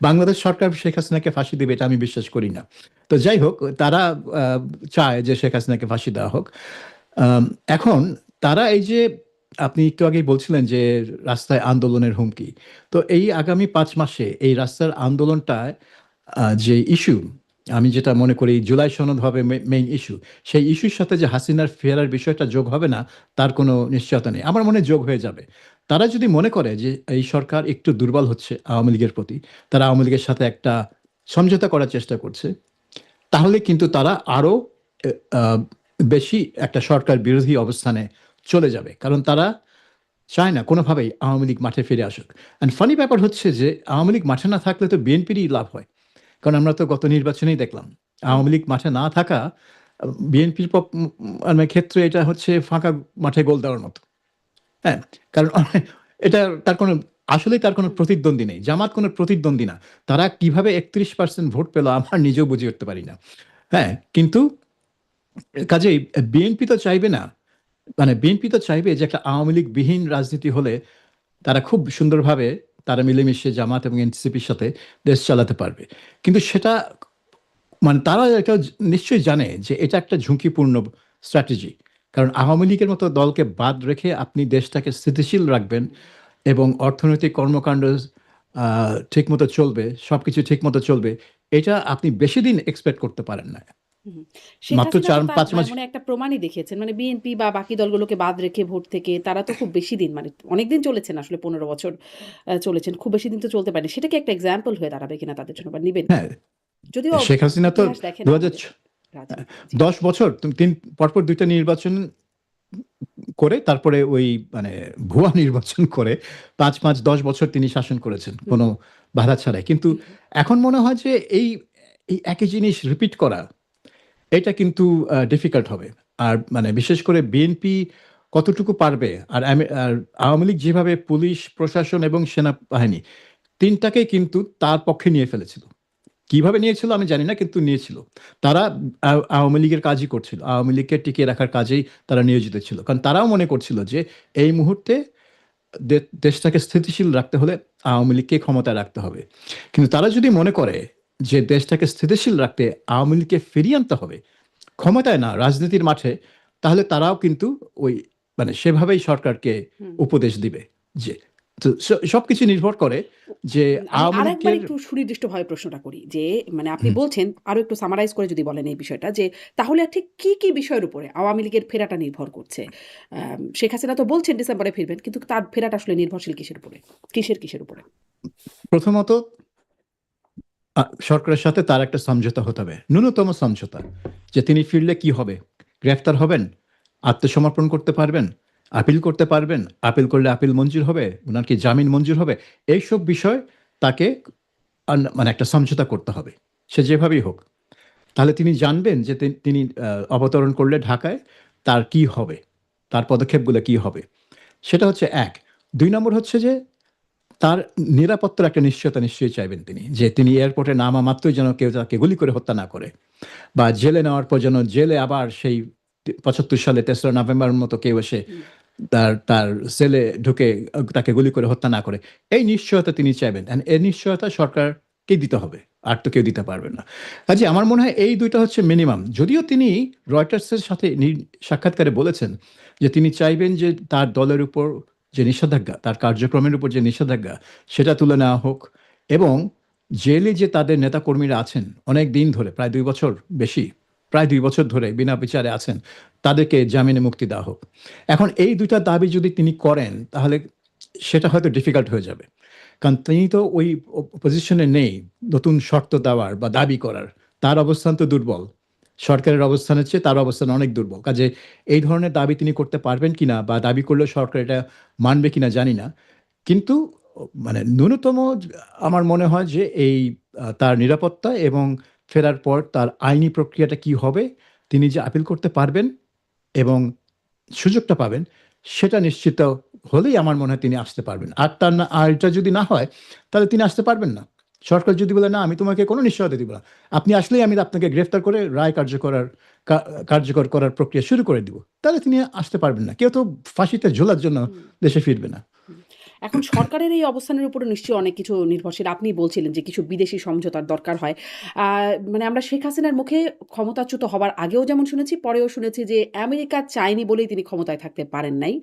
Speaker 1: বাংলাদেশ সরকার শেখ হাসিনাকে ফাঁসি দেবে এটা আমি বিশ্বাস করি না। তো যাই হোক, তারা চায় যে শেখ হাসিনাকে ফাঁসি দেওয়া হোক। আম, এখন তারা এই যে আপনি একটু আগেই বলছিলেন যে রাস্তায় আন্দোলনের হুমকি, তো এই আগামী 5 মাসে এই রাস্তার আন্দোলনটায় যে ইস্যু, আমি যেটা মনে করি জুলাই সনদ হবে মেইন ইস্যু, সেই ইস্যুর সাথে যে হাসিনার ফেরার বিষয়টা যোগ হবে না তার কোনো নিশ্চয়তা নেই। আমার মনে হয় যোগ হয়ে যাবে। তারা যদি মনে করে যে এই সরকার একটু দুর্বল হচ্ছে আওয়ামী লীগের প্রতি, তারা আওয়ামী লীগের সাথে একটা সমঝোতা করার চেষ্টা করছে, তাহলে কিন্তু তারা আরো এ, আহ, বেশি একটা সরকার বিরোধী অবস্থানে চলে যাবে, কারণ তারা চায় না কোনোভাবেই আওয়ামী লীগ মাঠে ফিরে আসুক। অ্যান্ড ফানি ব্যাপার হচ্ছে যে আওয়ামী লীগ মাঠে না থাকলে তো বিএনপিরই লাভ হয়, কারণ আমরা তো গত নির্বাচনেই দেখলাম
Speaker 2: হুম।
Speaker 1: আওয়ামী লীগ মাঠে না থাকা বিএনপির মানে ক্ষেত্রে এটা হচ্ছে ফাঁকা মাঠে গোল দেওয়ার মতো। হ্যাঁ, কারণ এটা তার কোনো, আসলেই তার কোনো
Speaker 2: হুম।
Speaker 1: প্রতিদ্বন্দ্বী নেই, জামাত কোনো প্রতিদ্বন্দ্বী না। তারা কিভাবে 31% ভোট পেল আমার নিজেও বুঝে উঠতে পারি না। হ্যাঁ, কিন্তু কাজেই বিএনপি তো চাইবে না, মানে বিএনপি তো চাইবে যে একটা আওয়ামী লীগ বিহীন রাজনীতি হলে তারা খুব সুন্দরভাবে তারা মিলেমিশে জামাত এবং এনসিপির সাথে দেশ চালাতে পারবে। কিন্তু সেটা মানে তারা এটা নিশ্চয়ই জানে যে এটা একটা ঝুঁকিপূর্ণ স্ট্র্যাটেজি, কারণ আওয়ামী লীগের মতো দলকে বাদ রেখে আপনি দেশটাকে স্থিতিশীল রাখবেন এবং অর্থনৈতিক কর্মকাণ্ড ঠিকমতো চলবে, সবকিছু ঠিকমতো চলবে, এটা আপনি বেশি দিন এক্সপেক্ট করতে পারেন না।
Speaker 2: হুম। শেখ
Speaker 1: মাত্র
Speaker 2: হাসিনা তো তার
Speaker 1: 4-5 মাস।
Speaker 2: মানে একটা প্রমাণই দেখিয়েছেন। মানে বিএনপি বা বাকি দলগুলোকে বাদ রেখে ভোট থেকে তারা তো খুব বেশি দিন, মানে অনেকদিন চলেছেন আসলে, ১৫ বছর চলেছেন। খুব বেশি দিন তো চলতে পারেনি। সেটা কি একটা এক্সাম্পল হয়ে দাঁড়াবে কিনা তাদের জন্য, বা নিবেন
Speaker 1: হ্যাঁ,
Speaker 2: কিনা? যদিও
Speaker 1: শেখ হাসিনা তো
Speaker 2: ইতিহাস দেখে
Speaker 1: দু
Speaker 2: না
Speaker 1: হাজার
Speaker 2: আমাদের রাজনীতি। জি।
Speaker 1: 10 বছর তিন পরপর দুইটা নির্বাচন করে তারপরে ওই মানে ভুয়া নির্বাচন করে 5-5-10 বছর তিনি শাসন করেছেন
Speaker 2: হুম,
Speaker 1: কোনো বাধা ছাড়াই। কিন্তু
Speaker 2: হুম,
Speaker 1: এখন মনে হয় যে এই এই একই জিনিস রিপিট করা এটা কিন্তু ডিফিকাল্ট হবে। আর মানে বিশেষ করে বিএনপি কতটুকু পারবে, আর আওয়ামী লীগ যেভাবে পুলিশ প্রশাসন এবং সেনাবাহিনী তিনটাকেই কিন্তু তার পক্ষে নিয়ে ফেলেছিল। কিভাবে নিয়েছিল আমি জানি না, কিন্তু নিয়েছিল। তারা আওয়ামী লীগের কাজই করছিল, আওয়ামী লীগকে টিকিয়ে রাখার কাজেই তারা নিয়োজিত ছিল, কারণ তারাও মনে করছিল যে এই মুহূর্তে দেশটাকে স্থিতিশীল রাখতে হলে আওয়ামী লীগকে ক্ষমতায় রাখতে হবে। কিন্তু তারা যদি মনে করে যে দেশটাকে স্থিতিশীল রাখতে আওয়ামী লীগকে ফিরিয়ে আনতে হবে, ক্ষমতায় না রাজনীতির মাঠে, তাহলে তারাও কিন্তু ওই মানে সেভাবেই সরকারকে
Speaker 2: হুম।
Speaker 1: উপদেশ দিবে যে তো সবকিছু নির্ভর করে যে
Speaker 2: আমি
Speaker 1: আওয়ামী
Speaker 2: আরেকবার
Speaker 1: লীগের
Speaker 2: একটু সুনির্দিষ্টভাবে প্রশ্নটা করি যে মানে আপনি বলছেন আরো একটু সামারাইজ করে যদি বলেন এই বিষয়টা যে তাহলে ঠিক কি বিষয়ের উপরে আওয়ামী লীগের ফেরাটা নির্ভর করছে? শেখ হাসিনা তো বলছেন ডিসেম্বরে ফিরবেন, কিন্তু তার ফেরাটা আসলে নির্ভরশীল কিসের উপরে? কিসের উপরে?
Speaker 1: প্রথমত সরকারের সাথে তার একটা সমঝোতা হতে হবে, ন্যূনতম সমঝোতা, যে তিনি ফিরলে কি হবে, গ্রেফতার হবেন, আত্মসমর্পণ করতে পারবেন, আপিল করতে পারবেন, আপিল করলে আপিল মঞ্জুর হবে, ওনার কি জামিন মঞ্জুর হবে, এইসব বিষয় তাকে মানে একটা সমঝোতা করতে হবে, সে যেভাবেই হোক। তাহলে তিনি জানবেন যে তিনি অবতরণ করলে ঢাকায় তার কি হবে, তার পদক্ষেপগুলো কি হবে। সেটা হচ্ছে এক। 2 নম্বর হচ্ছে যে তার নিরাপত্তার একটা নিশ্চয়তা নিশ্চয়ই চাইবেন তিনি, যে তিনি এয়ারপোর্টে নামা মাত্রই যেন কেউ তাকে গুলি করে হত্যা না করে, বা জেলে নেওয়ার পর যেন জেলে আবার সেই 75 সালে 3রা নভেম্বর মতো কেউ এসে
Speaker 2: হুম।
Speaker 1: তার তার সেলে ঢুকে তাকে গুলি করে হত্যা না করে। এই নিশ্চয়তা তিনি চাইবেন, and এই নিশ্চয়তা সরকারকে দিতে হবে, আর তো কেউ দিতে পারবে না। কাজে আমার মনে হয় এই দুইটা হচ্ছে মিনিমাম। যদিও তিনি রয়টার্সের সাথে সাক্ষাৎকারে বলেছেন যে তিনি চাইবেন যে তার দলের উপর যে নিষেধাজ্ঞা, তার কার্যক্রমের উপর যে নিষেধাজ্ঞা, সেটা তুলে নেওয়া হোক, এবং জেলে যে তাদের নেতাকর্মীরা আছেন অনেক দিন ধরে, প্রায় 2 বছর বেশি, প্রায় 2 বছর ধরে বিনা বিচারে আছেন, তাদেরকে জামিনে মুক্তি দেওয়া হোক। এখন এই দুইটা দাবি যদি তিনি করেন তাহলে সেটা হয়তো ডিফিকাল্ট হয়ে যাবে, কারণ তিনি তো ওই পজিশনে নেই নতুন শর্ত দেওয়ার বা দাবি করার। তার অবস্থান তো দুর্বল, সরকারের অবস্থানের চেয়ে তার অবস্থান অনেক দুর্বল। কাজে এই ধরনের দাবি তিনি করতে পারবেন কিনা, বা দাবি করলেও সরকার এটা মানবে কিনা জানি না। কিন্তু মানে ন্যূনতম আমার মনে হয় যে এই তার নিরাপত্তা এবং ফেরার পর তার আইনি প্রক্রিয়াটা কি হবে, তিনি যে আপিল করতে পারবেন এবং সুযোগটা পাবেন, সেটা নিশ্চিত হলেই আমার মনে হয় তিনি আসতে পারবেন। আর তার না, আর এটা যদি না হয় তাহলে তিনি আসতে পারবেন না। সরকার যদি বলে না আমি তোমাকে কোনো নিশ্চয়তা দিব না, আপনি আসলেই আমি আপনাকে গ্রেফতার করে রায় কার্যকর করার প্রক্রিয়া শুরু করে দিব, তাহলে তিনি আসতে পারবেন না। কেউ তো ফাঁসিতে ঝোলার জন্য
Speaker 2: হুম।
Speaker 1: দেশে ফিরবে না।
Speaker 2: হুম। এখন সরকারের এই অবস্থানের উপরে নিশ্চয়ই অনেক কিছু নির্ভরশীল। আপনি বলছিলেন যে কিছু বিদেশি সমঝোতার দরকার হয়। আ মানে আমরা শেখ হাসিনার মুখে ক্ষমতাচ্যুত হবার আগেও যেমন শুনেছি, পরেও শুনেছি যে আমেরিকা চায়নি বলেই তিনি ক্ষমতায় থাকতে পারেন নাই।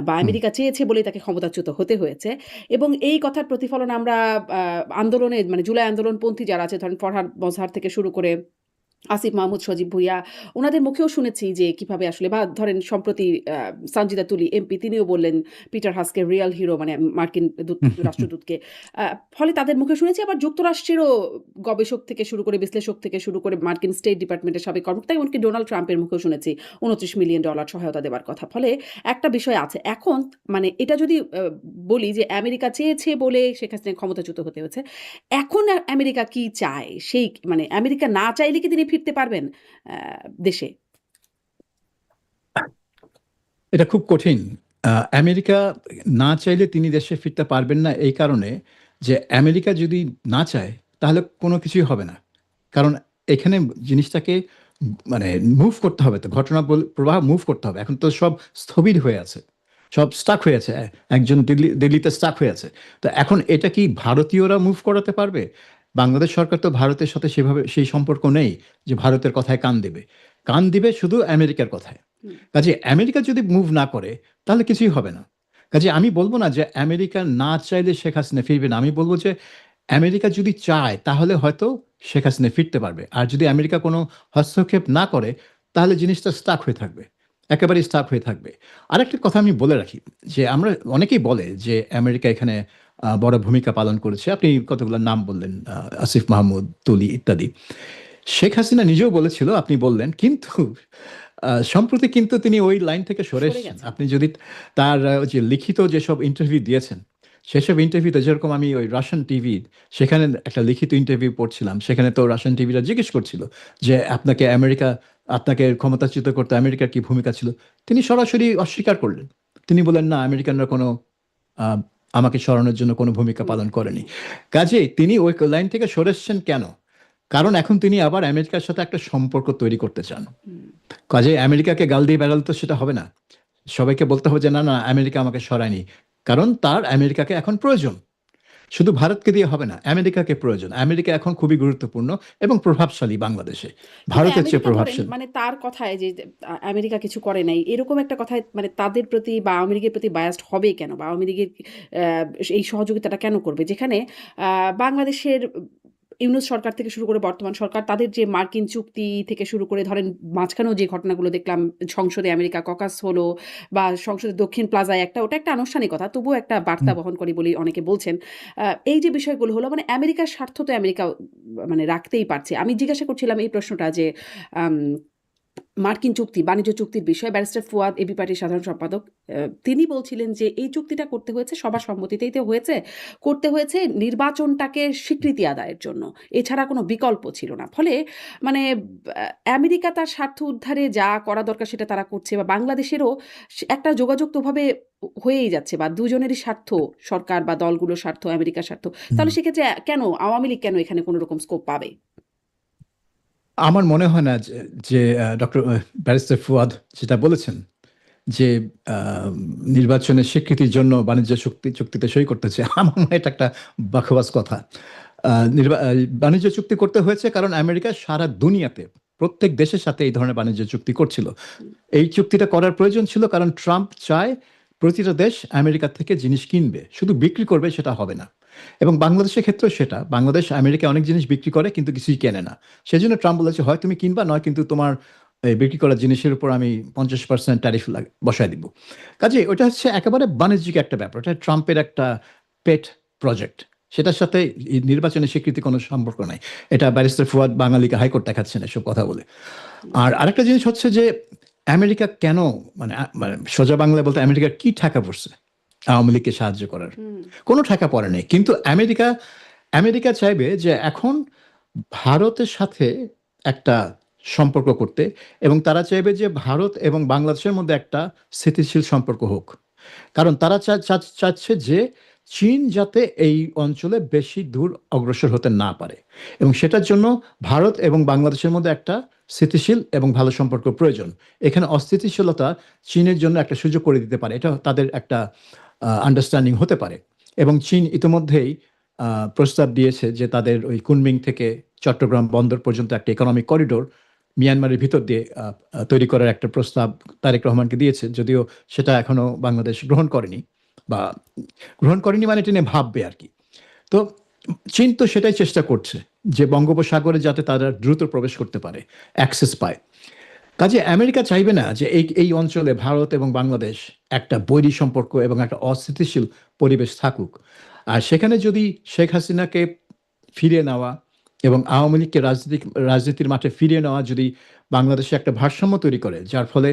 Speaker 2: বা
Speaker 1: হুম।
Speaker 2: আমেরিকা চেয়েছে বলেই তাকে ক্ষমতাচ্যুত হতে হয়েছে। এবং এই কথার প্রতিফলন আমরা আ আন্দোলনে মানে জুলাই আন্দোলনপন্থী যারা আছে ধরেন ফরহাদ মজহার থেকে শুরু করে আসিফ মাহমুদ, সজীব ভুঁইয়া ওনাদের মুখেও শুনেছি যে কিভাবে আসলে বা ধরেন সম্প্রতি সানজিদা তুলি এমপি তিনিও বললেন পিটার হাস্কের রিয়াল হিরো মানে মার্কিন রাষ্ট্রদূতকে। আ ফলে তাদের মুখে শুনেছি, আবার যুক্তরাষ্ট্রেরও গবেষক থেকে শুরু করে বিশ্লেষক থেকে শুরু করে মার্কিন স্টেট ডিপার্টমেন্টের সাবেক কর্মকর্তা এমনকি ডোনাল্ড ট্রাম্পের মুখেও শুনেছি $29 মিলিয়ন সহায়তা দেবার কথা। ফলে একটা বিষয় আছে। এখন মানে এটা যদি বলি যে আমেরিকা চেয়েছে বলে শেখ হাসিনা ক্ষমতাচ্যুত হতে হয়েছে। এখন আমেরিকা কি চায়? সেই মানে আমেরিকা না চাইলে কি তিনি ফিরতে পারবেন আ দেশে?
Speaker 1: এটা খুব কঠিন। আমেরিকা না চাইলে তিনি দেশে ফিরতে পারবেন না এই কারণে যে আমেরিকা যদি না চায় তাহলে কোনো কিছুই হবে না। কারণ এখানে জিনিসটাকে মানে মুভ করতে হবে, তো ঘটনা প্রবাহ মুভ করতে হবে। এখন তো সব স্থবির হয়ে আছে। সব স্টাক হয়ে আছে। একজন দিল্লিতে স্টাক হয়ে আছে। তো এখন এটা কি ভারতীয়রা মুভ করাতে পারবে? বাংলাদেশ সরকার তো ভারতের সাথে সেভাবে সেই সম্পর্ক নেই যে ভারতের কথায় কান দেবে। কান দিবে শুধু আমেরিকার কথায়।
Speaker 2: হুম,
Speaker 1: কাজেই আমেরিকা যদি মুভ না করে তাহলে কিছুই হবে না। কাজেই আমি বলব না যে আমেরিকা না চাইলে শেখ হাসিনা ফিরবে না। আমি বলব যে আমেরিকা যদি চায় তাহলে হয়তো শেখ হাসিনা ফিরতে পারবে। আর যদি আমেরিকা কোনো হস্তক্ষেপ না করে তাহলে জিনিসটা স্টাক হয়ে থাকবে। একেবারেই স্টাক হয়ে থাকবে। আরেকটা কথা আমি বলে রাখি যে আমরা অনেকেই বলে যে আমেরিকা এখানে বড় ভূমিকা পালন করেছে। আপনি কতগুলো নাম বললেন, আসিফ মাহমুদ, তুলি ইত্যাদি। শেখ হাসিনা নিজেও বলেছিল, আপনি বললেন, কিন্তু সম্প্রতি কিন্তু তিনি ওই লাইন থেকে সরে
Speaker 2: সরে
Speaker 1: এসেছেন।
Speaker 2: গেছেন।
Speaker 1: আপনি যদি তার যে লিখিত যেসব ইন্টারভিউ দিয়েছেন, সেসব ইন্টারভিউতে যেরকম আমি ওই রাশিয়ান টিভি, সেখানে একটা লিখিত ইন্টারভিউ পড়ছিলাম। সেখানে তো রাশিয়ান টিভিরা জিজ্ঞেস করছিল যে আপনাকে ক্ষমতাচ্যুত করতে আমেরিকার কি ভূমিকা ছিল? তিনি সরাসরি অস্বীকার করলেন। তিনি বললেন, "না, আমেরিকানরা কোনো আ আমাকে সরানোর জন্য কোনো ভূমিকা পালন
Speaker 2: ভূমিকা
Speaker 1: করেনি।"
Speaker 2: রাখেনি।
Speaker 1: কাজেই তিনি ওই লাইন থেকে সরে এসেছেন কেন? কারণ এখন তিনি আবার আমেরিকার সাথে একটা সম্পর্ক তৈরি করতে চান।
Speaker 2: হুম,
Speaker 1: কাজেই আমেরিকাকে গাল দিয়ে বেড়ালে তো সেটা হবে না। সবাইকে বলতে হবে যে, "না, না, আমেরিকা আমাকে সরায়নি।" কারণ তার আমেরিকাকে এখন প্রয়োজন। শুধু ভারতকে দিয়ে হবে না, আমেরিকাকে প্রয়োজন। আমেরিকা এখন খুবই গুরুত্বপূর্ণ এবং প্রভাবশালী বাংলাদেশে,
Speaker 2: কিন্তু
Speaker 1: ভারতের চেয়ে
Speaker 2: আমেরিকা ধরেন
Speaker 1: প্রভাবশালী।
Speaker 2: মানে তার কথায় যে আমেরিকা কিছু করে নাই এরকম একটা কথায় মানে তাদের প্রতি বা আওয়ামী লীগের প্রতি বায়াসড হবে কেন, বা আওয়ামী লীগের এই সহযোগিতাটা কেন করবে, যেখানে বাংলাদেশের ইউনূস সরকার থেকে শুরু করে বর্তমান সরকার তাদের যে মার্কিন চুক্তি থেকে শুরু করে ধরেন মাঝখানেও যে ঘটনাগুলো দেখলাম, সংসদে আমেরিকা ককাস হলো বা সংসদের দক্ষিণ প্লাজায় একটা, ওটা একটা আনুষ্ঠানিকতা, তবুও একটা বার্তা বহন করে বলে অনেকে বলছেন। এই যে বিষয়গুলো হলো মানে আমেরিকার স্বার্থ তো আমেরিকা মানে রাখতেই পারছে। আমি জিজ্ঞাসা করছিলাম এই প্রশ্নটা যে আম মার্কিন চুক্তি, বাণিজ্য চুক্তির বিষয়ে ব্যারিস্টার ফুয়াদ এবি পার্টির সাধারণ সম্পাদক তিনি বলছিলেন যে এই চুক্তিটা করতে হয়েছে সবার সম্মতিতেই তো হয়েছে, করতে হয়েছে নির্বাচনটাকে স্বীকৃতি আদায়ের জন্য, এছাড়া কোনো বিকল্প ছিল না। ফলে মানে আমেরিকা তার স্বার্থ উদ্ধারে যা করা দরকার সেটা তারা করছে, বা বাংলাদেশেরও একটা যোগাযোগ তো ওভাবে হয়েই যাচ্ছে, বা দুজনেরই স্বার্থ, সরকার বা দলগুলোর স্বার্থ, আমেরিকার স্বার্থ। তাহলে সেক্ষেত্রে কেন আওয়ামী লীগ কেন এখানে কোনো রকম স্কোপ পাবে?
Speaker 1: আমার মনে হয় না যে ডক্টর ব্যারিস্টার ফুয়াদ যেটা বলেছেন যে আহ, নির্বাচনের স্বীকৃতির জন্য বাণিজ্য চুক্তিতে সই করতেছে, আমার মনে হয় এটা একটা বকবাস কথা। বাণিজ্য চুক্তি করতে হয়েছে কারণ আমেরিকা সারা দুনিয়াতে প্রত্যেক দেশের সাথে এই ধরনের বাণিজ্য চুক্তি করছিল। এই চুক্তিটা করার প্রয়োজন ছিল কারণ ট্রাম্প চায় প্রতিটা দেশ আমেরিকা থেকে জিনিস কিনবে, শুধু বিক্রি করবে সেটা হবে না। এবং বাংলাদেশের ক্ষেত্রেও সেটা, বাংলাদেশ আমেরিকা অনেক জিনিস বিক্রি করে কিন্তু কিছুই কেনে না। সেজন্য ট্রাম্প বলেছে হয় তুমি কিনবা, নয় কিন্তু তোমার এই বিক্রি করা জিনিসের উপর আমি 50% ট্যারিফ বসায় দিব। কাজে ওটা হচ্ছে একেবারে বাণিজ্যিক একটা ব্যাপার, এটা ট্রাম্পের একটা পেট প্রজেক্ট। সেটার সাথে এই নির্বাচনের স্বীকৃতি কোনো সম্পর্ক নাই। এটা ব্যারিস্টার ফুয়াদ বাঙালিকে হাইকোর্ট দেখাচ্ছেন এসব কথা বলে। আর আরেকটা জিনিস হচ্ছে যে আমেরিকা কেন, মানে সোজা বাংলায় বলতে আমেরিকার কি ঠেকা পড়ছে আওয়ামী লীগকে সাহায্য করার? কোনো ঠেকা পড়ে নেই, কিন্তু আমেরিকা আমেরিকা চাইবে যে এখন ভারতের সাথে একটা সম্পর্ক করতে, এবং তারা চাইবে যে ভারত এবং বাংলাদেশের মধ্যে একটা স্থিতিশীল সম্পর্ক হোক। কারণ তারা চাচ্ছে যে চীন যাতে এই অঞ্চলে বেশি দূর অগ্রসর হতে না পারে, এবং সেটার জন্য ভারত এবং বাংলাদেশের মধ্যে একটা স্থিতিশীল এবং ভালো সম্পর্ক প্রয়োজন। এখানে অস্থিতিশীলতা চীনের জন্য একটা সুযোগ করে দিতে পারে, এটা তাদের একটা আন্ডারস্ট্যান্ডিং হতে পারে। এবং চীন ইতিমধ্যেই প্রস্তাব দিয়েছে যে তাদের ওই কুনমিং থেকে চট্টগ্রাম বন্দর পর্যন্ত একটা ইকোনমিক করিডোর মিয়ানমারের ভিতর দিয়ে তৈরি করার একটা প্রস্তাব তারেক রহমানকে দিয়েছে, যদিও সেটা এখনো বাংলাদেশ গ্রহণ করেনি মানে এটা নিয়ে ভাববে আর কি। তো চীন তো সেটাই চেষ্টা করছে যে বঙ্গোপসাগরে যাতে তারা দ্রুত প্রবেশ করতে পারে, অ্যাক্সেস পায়। কাজে আমেরিকা চাইবে না যে এই অঞ্চলে ভারত এবং বাংলাদেশ একটা বৈরী সম্পর্ক এবং একটা অস্থিতিশীল পরিবেশ থাকুক। আর সেখানে যদি শেখ হাসিনাকে ফিরিয়ে নেওয়া এবং আওয়ামী লীগকে রাজনীতির মাঠে ফিরিয়ে নেওয়া যদি বাংলাদেশে একটা ভারসাম্য তৈরি করে, যার ফলে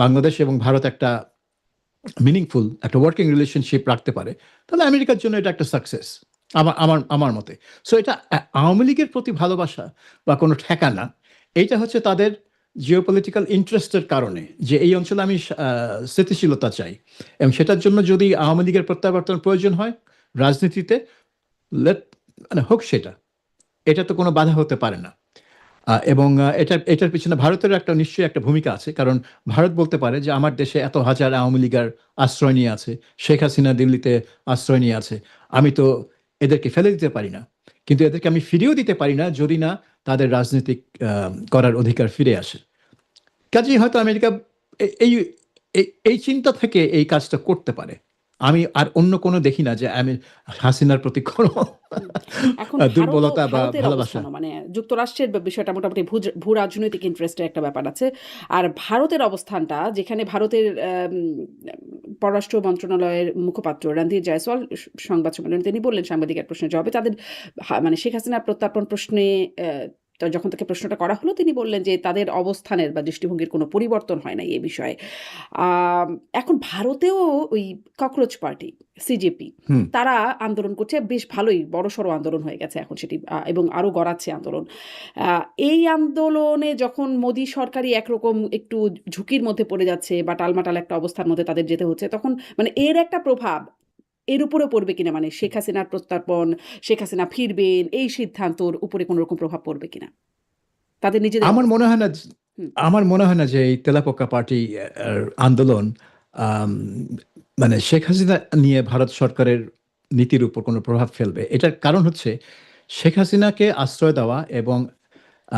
Speaker 1: বাংলাদেশ এবং ভারত একটা মিনিংফুল একটা ওয়ার্কিং রিলেশনশিপ রাখতে পারে, তাহলে আমেরিকার জন্য এটা একটা সাকসেস আমার আমার আমার মতে। সো এটা আওয়ামী লীগের প্রতি ভালোবাসা বা কোনো ঠেকানা, এইটা হচ্ছে তাদের জিওপলিটিক্যাল ইন্টারেস্টের কারণে যে এই অঞ্চলে আমি স্থিতিশীলতা চাই, এবং সেটার জন্য যদি আওয়ামী লীগের প্রত্যাবর্তন প্রয়োজন হয় রাজনীতিতে, লেট মানে হোক সেটা, এটা তো কোনো বাধা হতে পারে না। এবং এটার পিছনে ভারতের একটা নিশ্চয়ই একটা ভূমিকা আছে, কারণ ভারত বলতে পারে যে আমার দেশে এত হাজার আওয়ামী লীগের আশ্রয় নিয়ে আছে, শেখ হাসিনা দিল্লিতে আশ্রয় নিয়ে আছে, আমি তো এদেরকে ফেলে দিতে পারি না, কিন্তু এদেরকে আমি ফিরিয়েও দিতে পারি না যদি না তাদের রাজনৈতিক করার অধিকার ফিরে আসে। কাজেই হয়তো আমেরিকা এই এই এই চিন্তা থেকে এই কাজটা করতে পারে। আমি আর অন্য কোনো দেখি না যে আমি হাসিনার প্রতি কোনো
Speaker 2: হুম। এখন
Speaker 1: দুর্বলতা বা
Speaker 2: ভারতের
Speaker 1: ভালোবাসা।
Speaker 2: অবস্থানও মানে যুক্তরাষ্ট্রের বিষয়টা মোটামুটি ভূ রাজনৈতিক ইন্টারেস্টের একটা ব্যাপার আছে। আর ভারতের অবস্থানটা যেখানে ভারতের পররাষ্ট্র মন্ত্রণালয়ের মুখপাত্র রণধীর জয়সওয়াল সংবাদ সম্মেলনে তিনি বললেন সাংবাদিকের প্রশ্নের জবাবে তাদের মানে শেখ হাসিনার প্রত্যর্পণ প্রশ্নে তো যখন তাকে প্রশ্নটা করা হলো তিনি বললেন যে তাদের অবস্থানের বা দৃষ্টিভঙ্গির কোনো পরিবর্তন হয় নাই এ বিষয়ে। এখন ভারতেও ওই ককরোচ পার্টি সিজেপি
Speaker 1: হুম।
Speaker 2: তারা আন্দোলন করছে, বেশ ভালোই বড়সড় আন্দোলন হয়ে গেছে এখন সেটি, এবং আরও গড়াচ্ছে আন্দোলন। এই আন্দোলনে যখন মোদী সরকারই একরকম একটু ঝুঁকির মধ্যে পড়ে যাচ্ছে বা টালমাটাল একটা অবস্থার মধ্যে তাদের যেতে হচ্ছে, তখন মানে এর একটা প্রভাব এর উপরেও পড়বে কিনা, মানে শেখ হাসিনার প্রত্যর্পণ, শেখ হাসিনা ফিরবেন এই সিদ্ধান্তর উপরে কোনো রকম প্রভাব পড়বে কিনা তাদের নিজেদের
Speaker 1: আমার মনে
Speaker 2: অবস্থান?
Speaker 1: হয় না
Speaker 2: হুম।
Speaker 1: আমার মনে হয় না যে এই তেলাপোকা পার্টি আন্দোলন আম, মানে শেখ হাসিনা নিয়ে ভারত সরকারের নীতির উপর কোনো প্রভাব ফেলবে। এটার কারণ হচ্ছে শেখ হাসিনাকে আশ্রয় দেওয়া এবং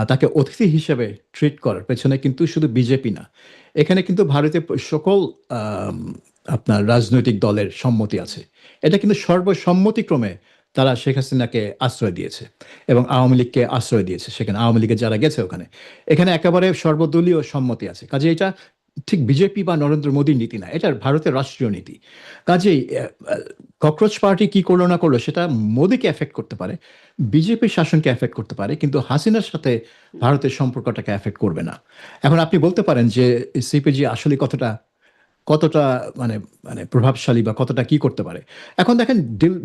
Speaker 1: তাকে অতিথি হিসেবে ট্রিট করার পেছনে কিন্তু শুধু বিজেপি না। এখানে কিন্তু ভারতের সকল আম আপনার রাজনৈতিক দলের সম্মতি আছে। এটা কিন্তু সর্বসম্মতিক্রমে তারা শেখ হাসিনাকে আশ্রয় দিয়েছে এবং আওয়ামী লীগকে আশ্রয় দিয়েছে। সেখানে আওয়ামী লীগের যারা গেছে ওখানে। এখানে একেবারে সর্বদলীয় সম্মতি আছে। কাজেই এটা ঠিক বিজেপি বা নরেন্দ্র মোদীর নীতি না। এটা ভারতের রাষ্ট্রীয় নীতি। কাজেই ককরোচ পার্টি কি করলো না করলো সেটা মোদীকে এফেক্ট করতে পারে। বিজেপির শাসনকে এফেক্ট করতে পারে। কিন্তু হাসিনার সাথে ভারতের সম্পর্কটাকে এফেক্ট করবে না। এখন আপনি বলতে পারেন যে সিপিজি আসলে কতটা কতটা মানে মানে প্রভাবশালী বা কতটা কি করতে পারে। এখন দেখেন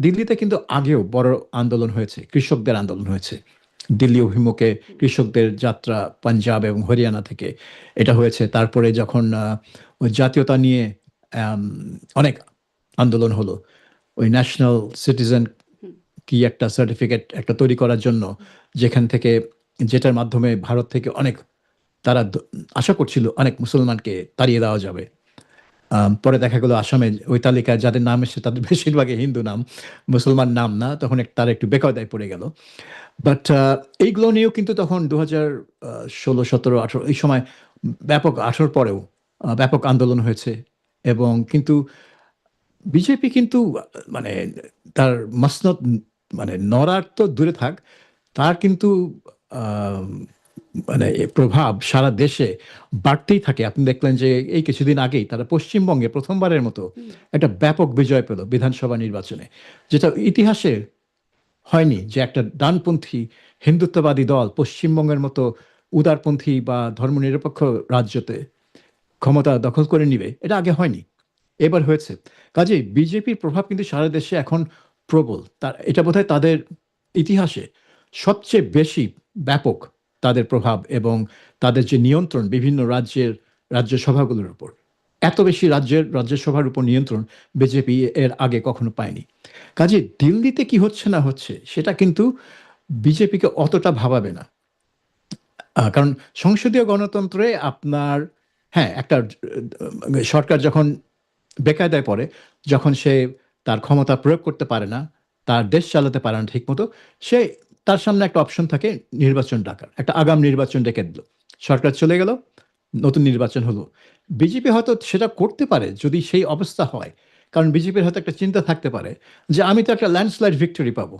Speaker 1: দিল্লিতে কিন্তু আগেও বড় আন্দোলন হয়েছে, কৃষকদের আন্দোলন হয়েছে। দিল্লি অভিমুখে কৃষকদের যাত্রা পাঞ্জাব এবং হরিয়ানা থেকে এটা হয়েছে। তারপরে যখন ওই জাতীয়তা নিয়ে আম অনেক আন্দোলন হলো। ওই ন্যাশনাল সিটিজেন
Speaker 2: হুম,
Speaker 1: কি একটা সার্টিফিকেট একটা তৈরি করার জন্য যেখান থেকে যেটার মাধ্যমে ভারত থেকে অনেক তারা আশা করছিল অনেক মুসলমানকে তাড়িয়ে দেওয়া যাবে। পরে দেখা গেল আসামে ওই তালিকায় যাদের নাম এসেছে তাদের বেশিরভাগই হিন্দু নাম, মুসলমান নাম না। তখন তারা একটু বেকায়দায় পড়ে গেল। বাট এইগুলো নিয়েও কিন্তু তখন 2016, 17, 18 এই সময় ব্যাপক 18 পরেও ব্যাপক আন্দোলন হয়েছে এবং কিন্তু বিজেপি কিন্তু মানে তার মসনদ মানে নড়ার তো দূরে থাক, তার কিন্তু আম মানে প্রভাব সারা দেশে বাড়তেই থাকে। আপনি দেখলেন যে এই কিছুদিন আগেই তারা পশ্চিমবঙ্গে ১ম বারের মতো
Speaker 2: হুম।
Speaker 1: একটা ব্যাপক বিজয় পেল বিধানসভা নির্বাচনে। যেটা ইতিহাসে হয়নি যে একটা ডানপন্থী হিন্দুত্ববাদী দল পশ্চিমবঙ্গের মতো উদারপন্থী বা ধর্মনিরপেক্ষ রাজ্যতে ক্ষমতা দখল করে নিবে। এটা আগে হয়নি। এবার হয়েছে। কাজেই বিজেপির প্রভাব কিন্তু সারা দেশে এখন প্রবল। এটা বোধহয় তাদের ইতিহাসে সবচেয়ে বেশি ব্যাপক তাদের প্রভাব এবং তাদের যে নিয়ন্ত্রণ বিভিন্ন রাজ্যসভাগুলোর উপর। এত বেশি রাজ্যসভার উপর নিয়ন্ত্রণ বিজেপি এর আগে কখনো পায়নি। কাজেই দিল্লিতে কি হচ্ছে না হচ্ছে সেটা কিন্তু বিজেপিকে অতটা ভাবাবে না। কারণ সংসদীয় গণতন্ত্রে আপনার হ্যাঁ, একটা সরকার যখন বেকায়দায় পড়ে, যখন সে তার ক্ষমতা প্রয়োগ করতে পারে না, তার দেশ চালাতে পারে না ঠিকমতো, সে তার সামনে একটা অপশন থাকে নির্বাচন ডাকার। একটা আগাম নির্বাচন ডেকে দিল। সরকার চলে গেল, নতুন নির্বাচন হলো। বিজেপি হয়তো সেটা করতে পারে যদি সেই অবস্থা হয়। কারণ বিজেপির হয়তো একটা চিন্তা থাকতে পারে যে আমি তো একটা ল্যান্ডস্লাইড ভিক্টরি পাবো।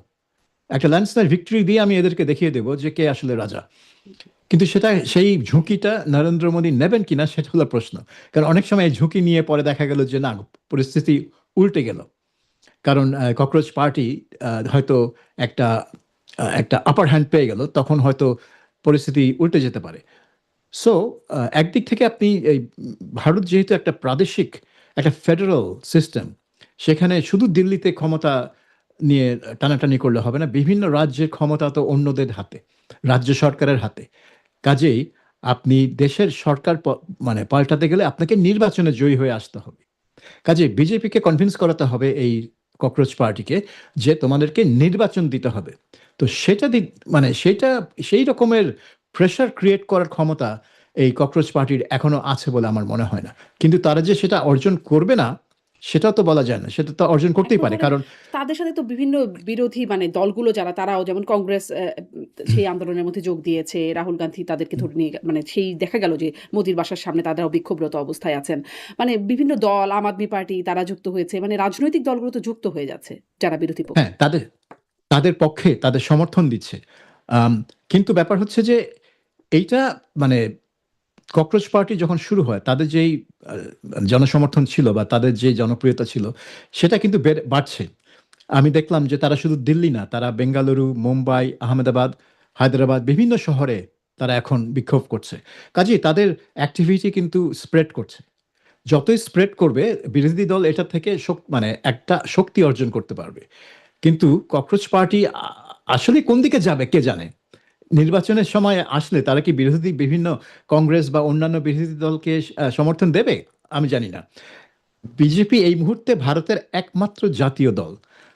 Speaker 1: একটা ল্যান্ডস্লাইড ভিক্টরি দিয়ে আমি এদেরকে দেখিয়ে দেব যে কে আসলে রাজা। কিন্তু সেই ঝুঁকিটা নরেন্দ্র মোদী নেবেন কিনা সেটা হলো প্রশ্ন। কারণ অনেক সময় এই ঝুঁকি নিয়ে পরে দেখা গেল যে না পরিস্থিতি উল্টে গেল। কারণ ককরোচ পার্টি হয়তো একটা একটা আপার হ্যান্ড পেয়ে গেল তখন হয়তো পরিস্থিতি উল্টে যেতে পারে। সো একদিক থেকে আপনি এই ভারত যেহেতু একটা প্রাদেশিক একটা ফেডারেল সিস্টেম সেখানে শুধু দিল্লিতে ক্ষমতা নিয়ে টানাটানি করলে হবে না। বিভিন্ন রাজ্যের ক্ষমতা তো অন্যদের হাতে, রাজ্য সরকারের হাতে। কাজেই আপনি দেশের সরকার মানে পাল্টাতে গেলে আপনাকে নির্বাচনে জয়ী হয়ে আসতে হবে। কাজেই বিজেপিকে কনভিন্স করাতে হবে এই ককরোচ পার্টিকে যে তোমাদেরকে নির্বাচন দিতে হবে। তো সেটা মানে সেই রকমের প্রেশার ক্রিয়েট করার ক্ষমতা এই ককরোচ পার্টির এখনো আছে বলে আমার মনে হয় না। কিন্তু তারা যে সেটা অর্জন করবে না সেটা তো বলা যায় না। সেটা তো অর্জন
Speaker 2: এক
Speaker 1: করতেই পারে।
Speaker 2: প্রকারের
Speaker 1: কারণ
Speaker 2: তাদের সাথে তো বিভিন্ন বিরোধী মানে দলগুলো যারা তারাও যেমন কংগ্রেস সেই আন্দোলনের মধ্যে যোগ দিয়েছে। রাহুল গান্ধী তাদেরকে ধরে নিয়ে মানে সেই দেখা গেল যে মোদির বাসার সামনে তারাও বিক্ষোভরত অবস্থায় আছেন। মানে বিভিন্ন দল, আম আদমি পার্টি তারা যুক্ত হয়েছে। মানে রাজনৈতিক দলগুলো তো যুক্ত হয়ে যাচ্ছে যারা বিরোধী পক্ষে।
Speaker 1: হ্যাঁ, তাদের পক্ষে তাদের সমর্থন দিচ্ছে। আম কিন্তু ব্যাপার হচ্ছে যে এইটা মানে ককরোচ পার্টি যখন শুরু হয় তাদের যেই জনসমর্থন ছিল বা তাদের যে জনপ্রিয়তা ছিল সেটা কিন্তু বাড়ছে। আমি দেখলাম যে তারা শুধু দিল্লি না, তারা বেঙ্গালুরু, মুম্বাই, আহমেদাবাদ, হায়দ্রাবাদ বিভিন্ন শহরে তারা এখন বিক্ষোভ করছে। কাজেই তাদের অ্যাক্টিভিটি কিন্তু স্প্রেড করছে। যতই স্প্রেড করবে বিরোধী দল এটা থেকে মানে একটা শক্তি অর্জন করতে পারবে। কিন্তু ককরোচ পার্টি আসলে কোন দিকে যাবে কে জানে? নির্বাচনের সময় আসলে তারা কি বিভিন্ন কংগ্রেস বা অন্যান্য বিরোধী দলকে সমর্থন দেবে? আমি জানি না। বিজেপি এই মুহূর্তে ভারতের একমাত্র জাতীয় দল।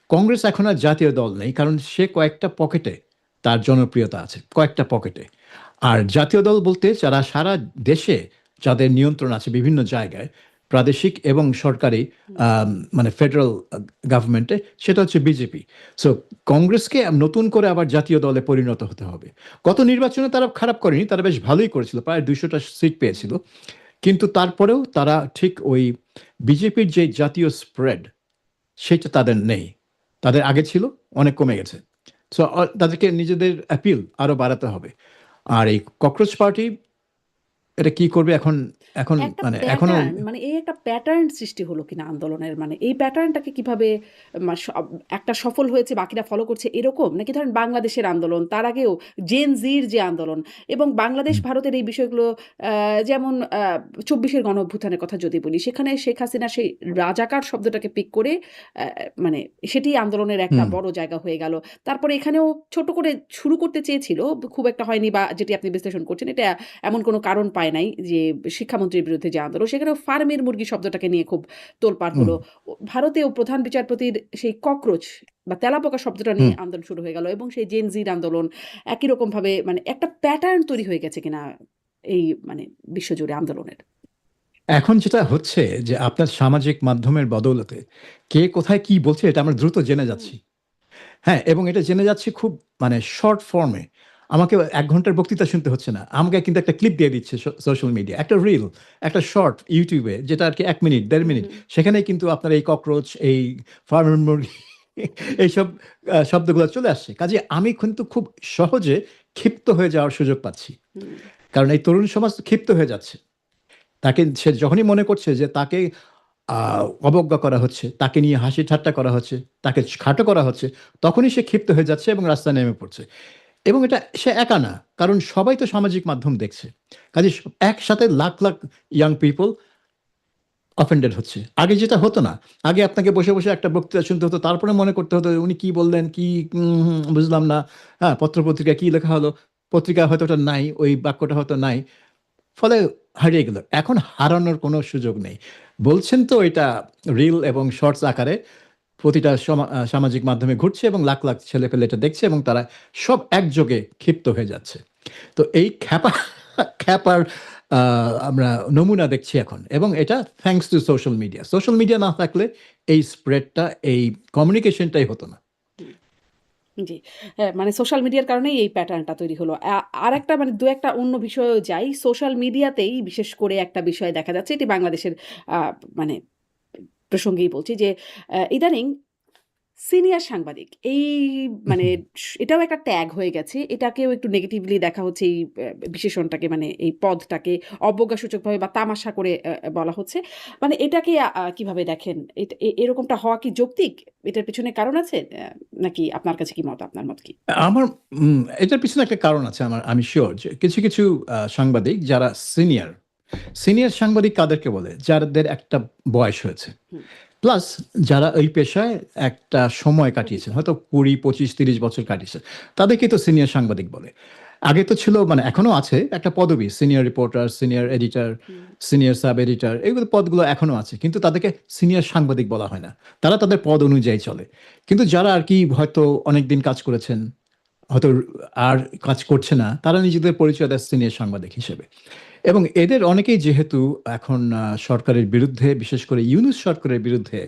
Speaker 1: কংগ্রেস এখন আর জাতীয় দল নেই কারণ সে কয়েকটা পকেটে তার জনপ্রিয়তা আছে, কয়েকটা পকেটে। আর জাতীয় দল বলতে যারা সারা দেশে যাদের নিয়ন্ত্রণ আছে বিভিন্ন জায়গায় প্রাদেশিক এবং সরকারি মানে ফেডারেল গভর্নমেন্টে, সেটা হচ্ছে বিজেপি। সো কংগ্রেসকে নতুন করে আবার জাতীয় দলে পরিণত হতে হবে। গত নির্বাচনে তারা খারাপ করেনি, তারা বেশ ভালোই করেছিল, প্রায় 200টা সিট পেয়েছিল। কিন্তু তারপরেও তারা ঠিক ওই বিজেপির যে জাতীয় স্প্রেড সেটা তাদের নেই, তাদের আগে ছিল, অনেক কমে গেছে। সো তাদেরকে নিজেদের অ্যাপিল আরো বাড়াতে হবে। আর এই ককরোচ পার্টি এটা কি করবে এখন? এখন
Speaker 2: একটা
Speaker 1: মানে এখনো
Speaker 2: প্যাটার্ন, মানে এই একটা প্যাটার্ন সৃষ্টি হলো কিনা আন্দোলনের, মানে এই প্যাটার্নটাকে কিভাবে একটা সফল হয়েছে বাকিরা ফলো করছে এরকম, নাকি ধরেন বাংলাদেশের আন্দোলন, তার আগেও জেন জির যে আন্দোলন এবং বাংলাদেশ ভারতের এই বিষয়গুলো, যেমন 24-এর গণ অভ্যুত্থানের কথা যদি বলি, সেখানে শেখ হাসিনা সেই রাজাকার শব্দটাকে পিক করে মানে সেটি আন্দোলনের একটা
Speaker 1: হুম
Speaker 2: বড় জায়গা হয়ে গেল। তারপরে এখানেও ছোট করে শুরু করতে চেয়েছিল, খুব একটা হয়নি, বা যেটি আপনি বিশ্লেষণ করছেন এটা এমন কোনো কারণ পায় নাই যে শিক্ষামন্ত্রীর বিরুদ্ধে যে আন্দোলন, সেখানেও ফার্মের মুরগি শব্দটাকে নিয়ে খুব তোলপাড়
Speaker 1: হুম
Speaker 2: হলো। ভারতেও প্রধান বিচারপতির সেই ককরোচ বা তেলাপোকা শব্দটা নিয়ে
Speaker 1: হুম
Speaker 2: আন্দোলন শুরু হয়ে গেল, এবং সেই জেন জির আন্দোলন একই রকম ভাবে, মানে একটা প্যাটার্ন তৈরি হয়ে গেছে কিনা এই মানে বিশ্বজুড়ে আন্দোলনের।
Speaker 1: এখন যেটা হচ্ছে যে আপনার সামাজিক মাধ্যমের বদৌলতে কে কোথায় কি বলছে এটা আমরা দ্রুত জেনে
Speaker 2: হুম,
Speaker 1: যাচ্ছি। হ্যাঁ, এবং এটা জেনে যাচ্ছি খুব মানে শর্ট ফর্মে। আমাকে ১ ঘন্টার বক্তৃতা শুনতে হচ্ছে না। আমাকে কিন্তু একটা ক্লিপ দিয়ে দিচ্ছে সোশ্যাল মিডিয়া। একটা রিল, একটা শর্ট YouTube এ, যেটা আরকি ১ মিনিট, ১.৫
Speaker 2: হুম,
Speaker 1: মিনিট।
Speaker 2: হুম,
Speaker 1: সেখানেই কিন্তু আপনার এই ককরোচ, এই ফার্মের মুরগি এইসব শব্দগুলো চলে আসছে। কাজেই আমি কিন্তু খুব সহজে ক্ষিপ্ত হয়ে যাওয়ার সুযোগ পাচ্ছি।
Speaker 2: হুম,
Speaker 1: কারণ এই তরুণ সমাজ ক্ষিপ্ত হয়ে যাচ্ছে। তাকে সে যখনই মনে করছে যে তাকে আ অবজ্ঞা করা হচ্ছে, তাকে নিয়ে হাসি ঠাট্টা করা হচ্ছে, তাকে খাটো করা হচ্ছে, তখনই সে ক্ষিপ্ত হয়ে যাচ্ছে এবং রাস্তায় নেমে পড়ছে। এবং এটা সে একা না। কারণ সবাই তো সামাজিক মাধ্যম দেখছে। কাজেই একসাথে lakh, lakh young people offended হচ্ছে। আগে যেটা হতো না। আগে আপনাকে বসে, বসে একটা বক্তৃতা শুনতে হতো। তারপরে মনে করতে হতো উনি কি বললেন, কি বুঝলাম না। হ্যাঁ, পত্র-পত্রিকায় কি লেখা হলো? পত্রিকায় হয়তো ওটা নাই, ওই বাক্যটা হয়তো নাই। ফলে হারিয়ে গেল। এখন হারানোর কোনো সুযোগ নেই। বলছেন তো এটা রিল এবং শর্টস আকারে প্রতিটা সামাজিক মাধ্যমে ঘুরছে এবং লাখ, লাখ ছেলেপেলে এটা দেখছে এবং তারা সব একযোগে ক্ষিপ্ত হয়ে যাচ্ছে। তো এই খ্যাপার আ আমরা নমুনা দেখছি এখন, এবং এটা thanks to social media. Social media না থাকলে এই স্প্রেডটা, এই কমিউনিকেশনটাই হতো না।
Speaker 2: হুম। জি। হ্যাঁ, মানে সোশ্যাল মিডিয়ার কারণেই এই প্যাটার্নটা তৈরি হলো। আরেকটা মানে ২-১ টা অন্য বিষয়েও যাই। সোশ্যাল মিডিয়াতেই বিশেষ করে একটা বিষয় দেখা যাচ্ছে, এটি বাংলাদেশের আ মানে প্রসঙ্গেই বলছি যে, ইদানিং সিনিয়র সাংবাদিক এই মানে এটাও একটা ট্যাগ হয়ে গেছে। এটাকেও একটু নেগেটিভলি দেখা হচ্ছে, এই বিশেষণটাকে, মানে এই পদটাকে অবজ্ঞাসূচকভাবে বা তামাশা করে বলা হচ্ছে। মানে এটাকে কিভাবে দেখেন? এরকমটা হওয়া কি যৌক্তিক? এটার পেছনে কারণ আছে? নাকি আপনার কাছে কি মত? আপনার মত কি?
Speaker 1: আমার এটার পিছনে একটা কারণ আছে, আমি সিউর যে কিছু, কিছু সাংবাদিক যারা সিনিয়র, সিনিয়র সাংবাদিক কাদেরকে বলে? যাদের একটা বয়স হয়েছে।
Speaker 2: হুম,
Speaker 1: প্লাস যারা এই পেশায় একটা সময় কাটিয়েছেন,
Speaker 2: অভিজ্ঞতা।
Speaker 1: হয়তো ২০, ২৫, ৩০ বছর কাটিয়েছেন। তাদেরকেই তো সিনিয়র সাংবাদিক বলে। আগে তো ছিল, মানে এখনো আছে একটা পদবি, সিনিয়র রিপোর্টার, সিনিয়র এডিটর,
Speaker 2: হুম,
Speaker 1: সিনিয়র সাব এডিটর, এগুলো পদগুলো এখনো আছে। কিন্তু তাদেরকে সিনিয়র সাংবাদিক বলা হয় না। তারা তাদের পদ অনুযায়ী চলে। কিন্তু যারা আরকি হয়তো অনেকদিন কাজ করেছেন, হয়তো আর কাজ করছে না, তারা নিজেদের পরিচয় দেয় সিনিয়র সাংবাদিক হিসেবে। এবং এদের অনেকেই যেহেতু এখন সরকারের বিরুদ্ধে, বিশেষ করে ইউনূস সরকারের বিরুদ্ধে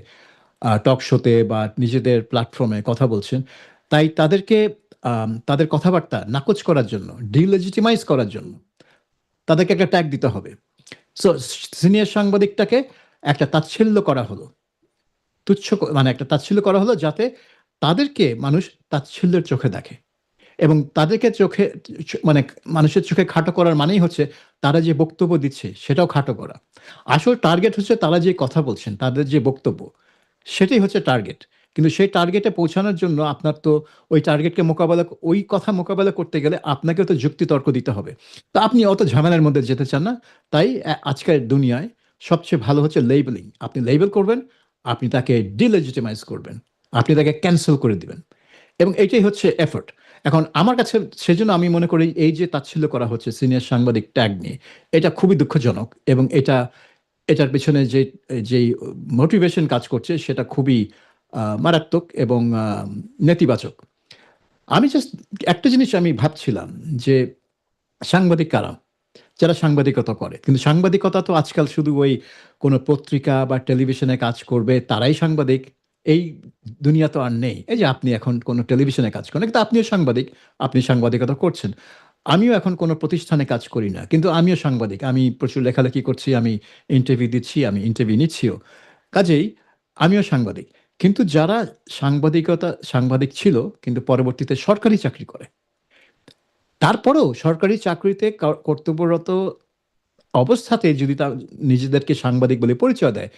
Speaker 1: টক শোতে বা নিজেদের প্ল্যাটফর্মে কথা বলছেন, তাই তাদেরকে তাদের কথাবার্তা নাকচ করার জন্য, ডিলেজিটিমাইজ করার জন্য তাদেরকে একটা ট্যাগ দিতে হবে। সো সিনিয়র সাংবাদিকটাকে একটা তাচ্ছিল্য করা হলো। মানে একটা তাচ্ছিল্য করা হলো যাতে তাদেরকে মানুষ তাচ্ছিল্যের চোখে দেখে। এবং তাদেরকে চোখে মানে মানুষের চোখে খাটো করার মানেই হচ্ছে তারা যে বক্তব্য দিচ্ছে সেটাও খাটো করা। আসল টার্গেট হচ্ছে তারা যে কথা বলছেন, তাদের যে বক্তব্য, সেটাই হচ্ছে টার্গেট। কিন্তু সেই টার্গেটে পৌঁছানোর জন্য আপনার তো ওই কথা মোকাবেলা করতে গেলে আপনাকেও তো যুক্তিতর্ক দিতে হবে। তো আপনি অত ঝামেলার মধ্যে যেতে চান না। তাই আজকের দুনিয়ায় সবচেয়ে ভালো হচ্ছে লেবেলিং। আপনি লেবেল করবেন, আপনি তাকে ডিলেজিটিমাইজ করবেন, আপনি তাকে ক্যানসেল করে দিবেন। এবং এইটাই হচ্ছে এফোর্ট। এখন আমার কাছে সেজন্য আমি মনে করি এই যে তাচ্ছিল্য করা হচ্ছে সিনিয়র সাংবাদিক ট্যাগ নিয়ে, এটা খুবই দুঃখজনক, এবং এটার পেছনে যেই মোটিভেশন কাজ করছে সেটা খুবই মারাত্মক এবং নেতিবাচক। আমি জাস্ট একটা জিনিস আমি ভাবছিলাম যে সাংবাদিক কারা? যারা সাংবাদিকতা করে। কিন্তু সাংবাদিকতা তো আজকাল শুধু ওই কোনো পত্রিকা বা টেলিভিশনে কাজ করবে তারাই সাংবাদিক, এই দুনিয়া তো আর নেই। এই যে আপনি এখন কোনো টেলিভিশনে কাজ করেন, কিন্তু আপনিও সাংবাদিক, আপনি সাংবাদিকতা করছেন। আমিও এখন কোনো প্রতিষ্ঠানে কাজ করি না, কিন্তু আমিও সাংবাদিক। আমি প্রচুর লেখালেখি করছি, আমি ইন্টারভিউ দিচ্ছি, আমি ইন্টারভিউ নিচ্ছিও। কাজেই আমিও সাংবাদিক। কিন্তু যারা সাংবাদিক ছিল কিন্তু পরবর্তীতে সরকারি চাকরি করে, তারপরেও সরকারি চাকরিতে কর্তব্যরত অবস্থাতে যদি তা নিজেদেরকে সাংবাদিক বলে পরিচয় দেয়,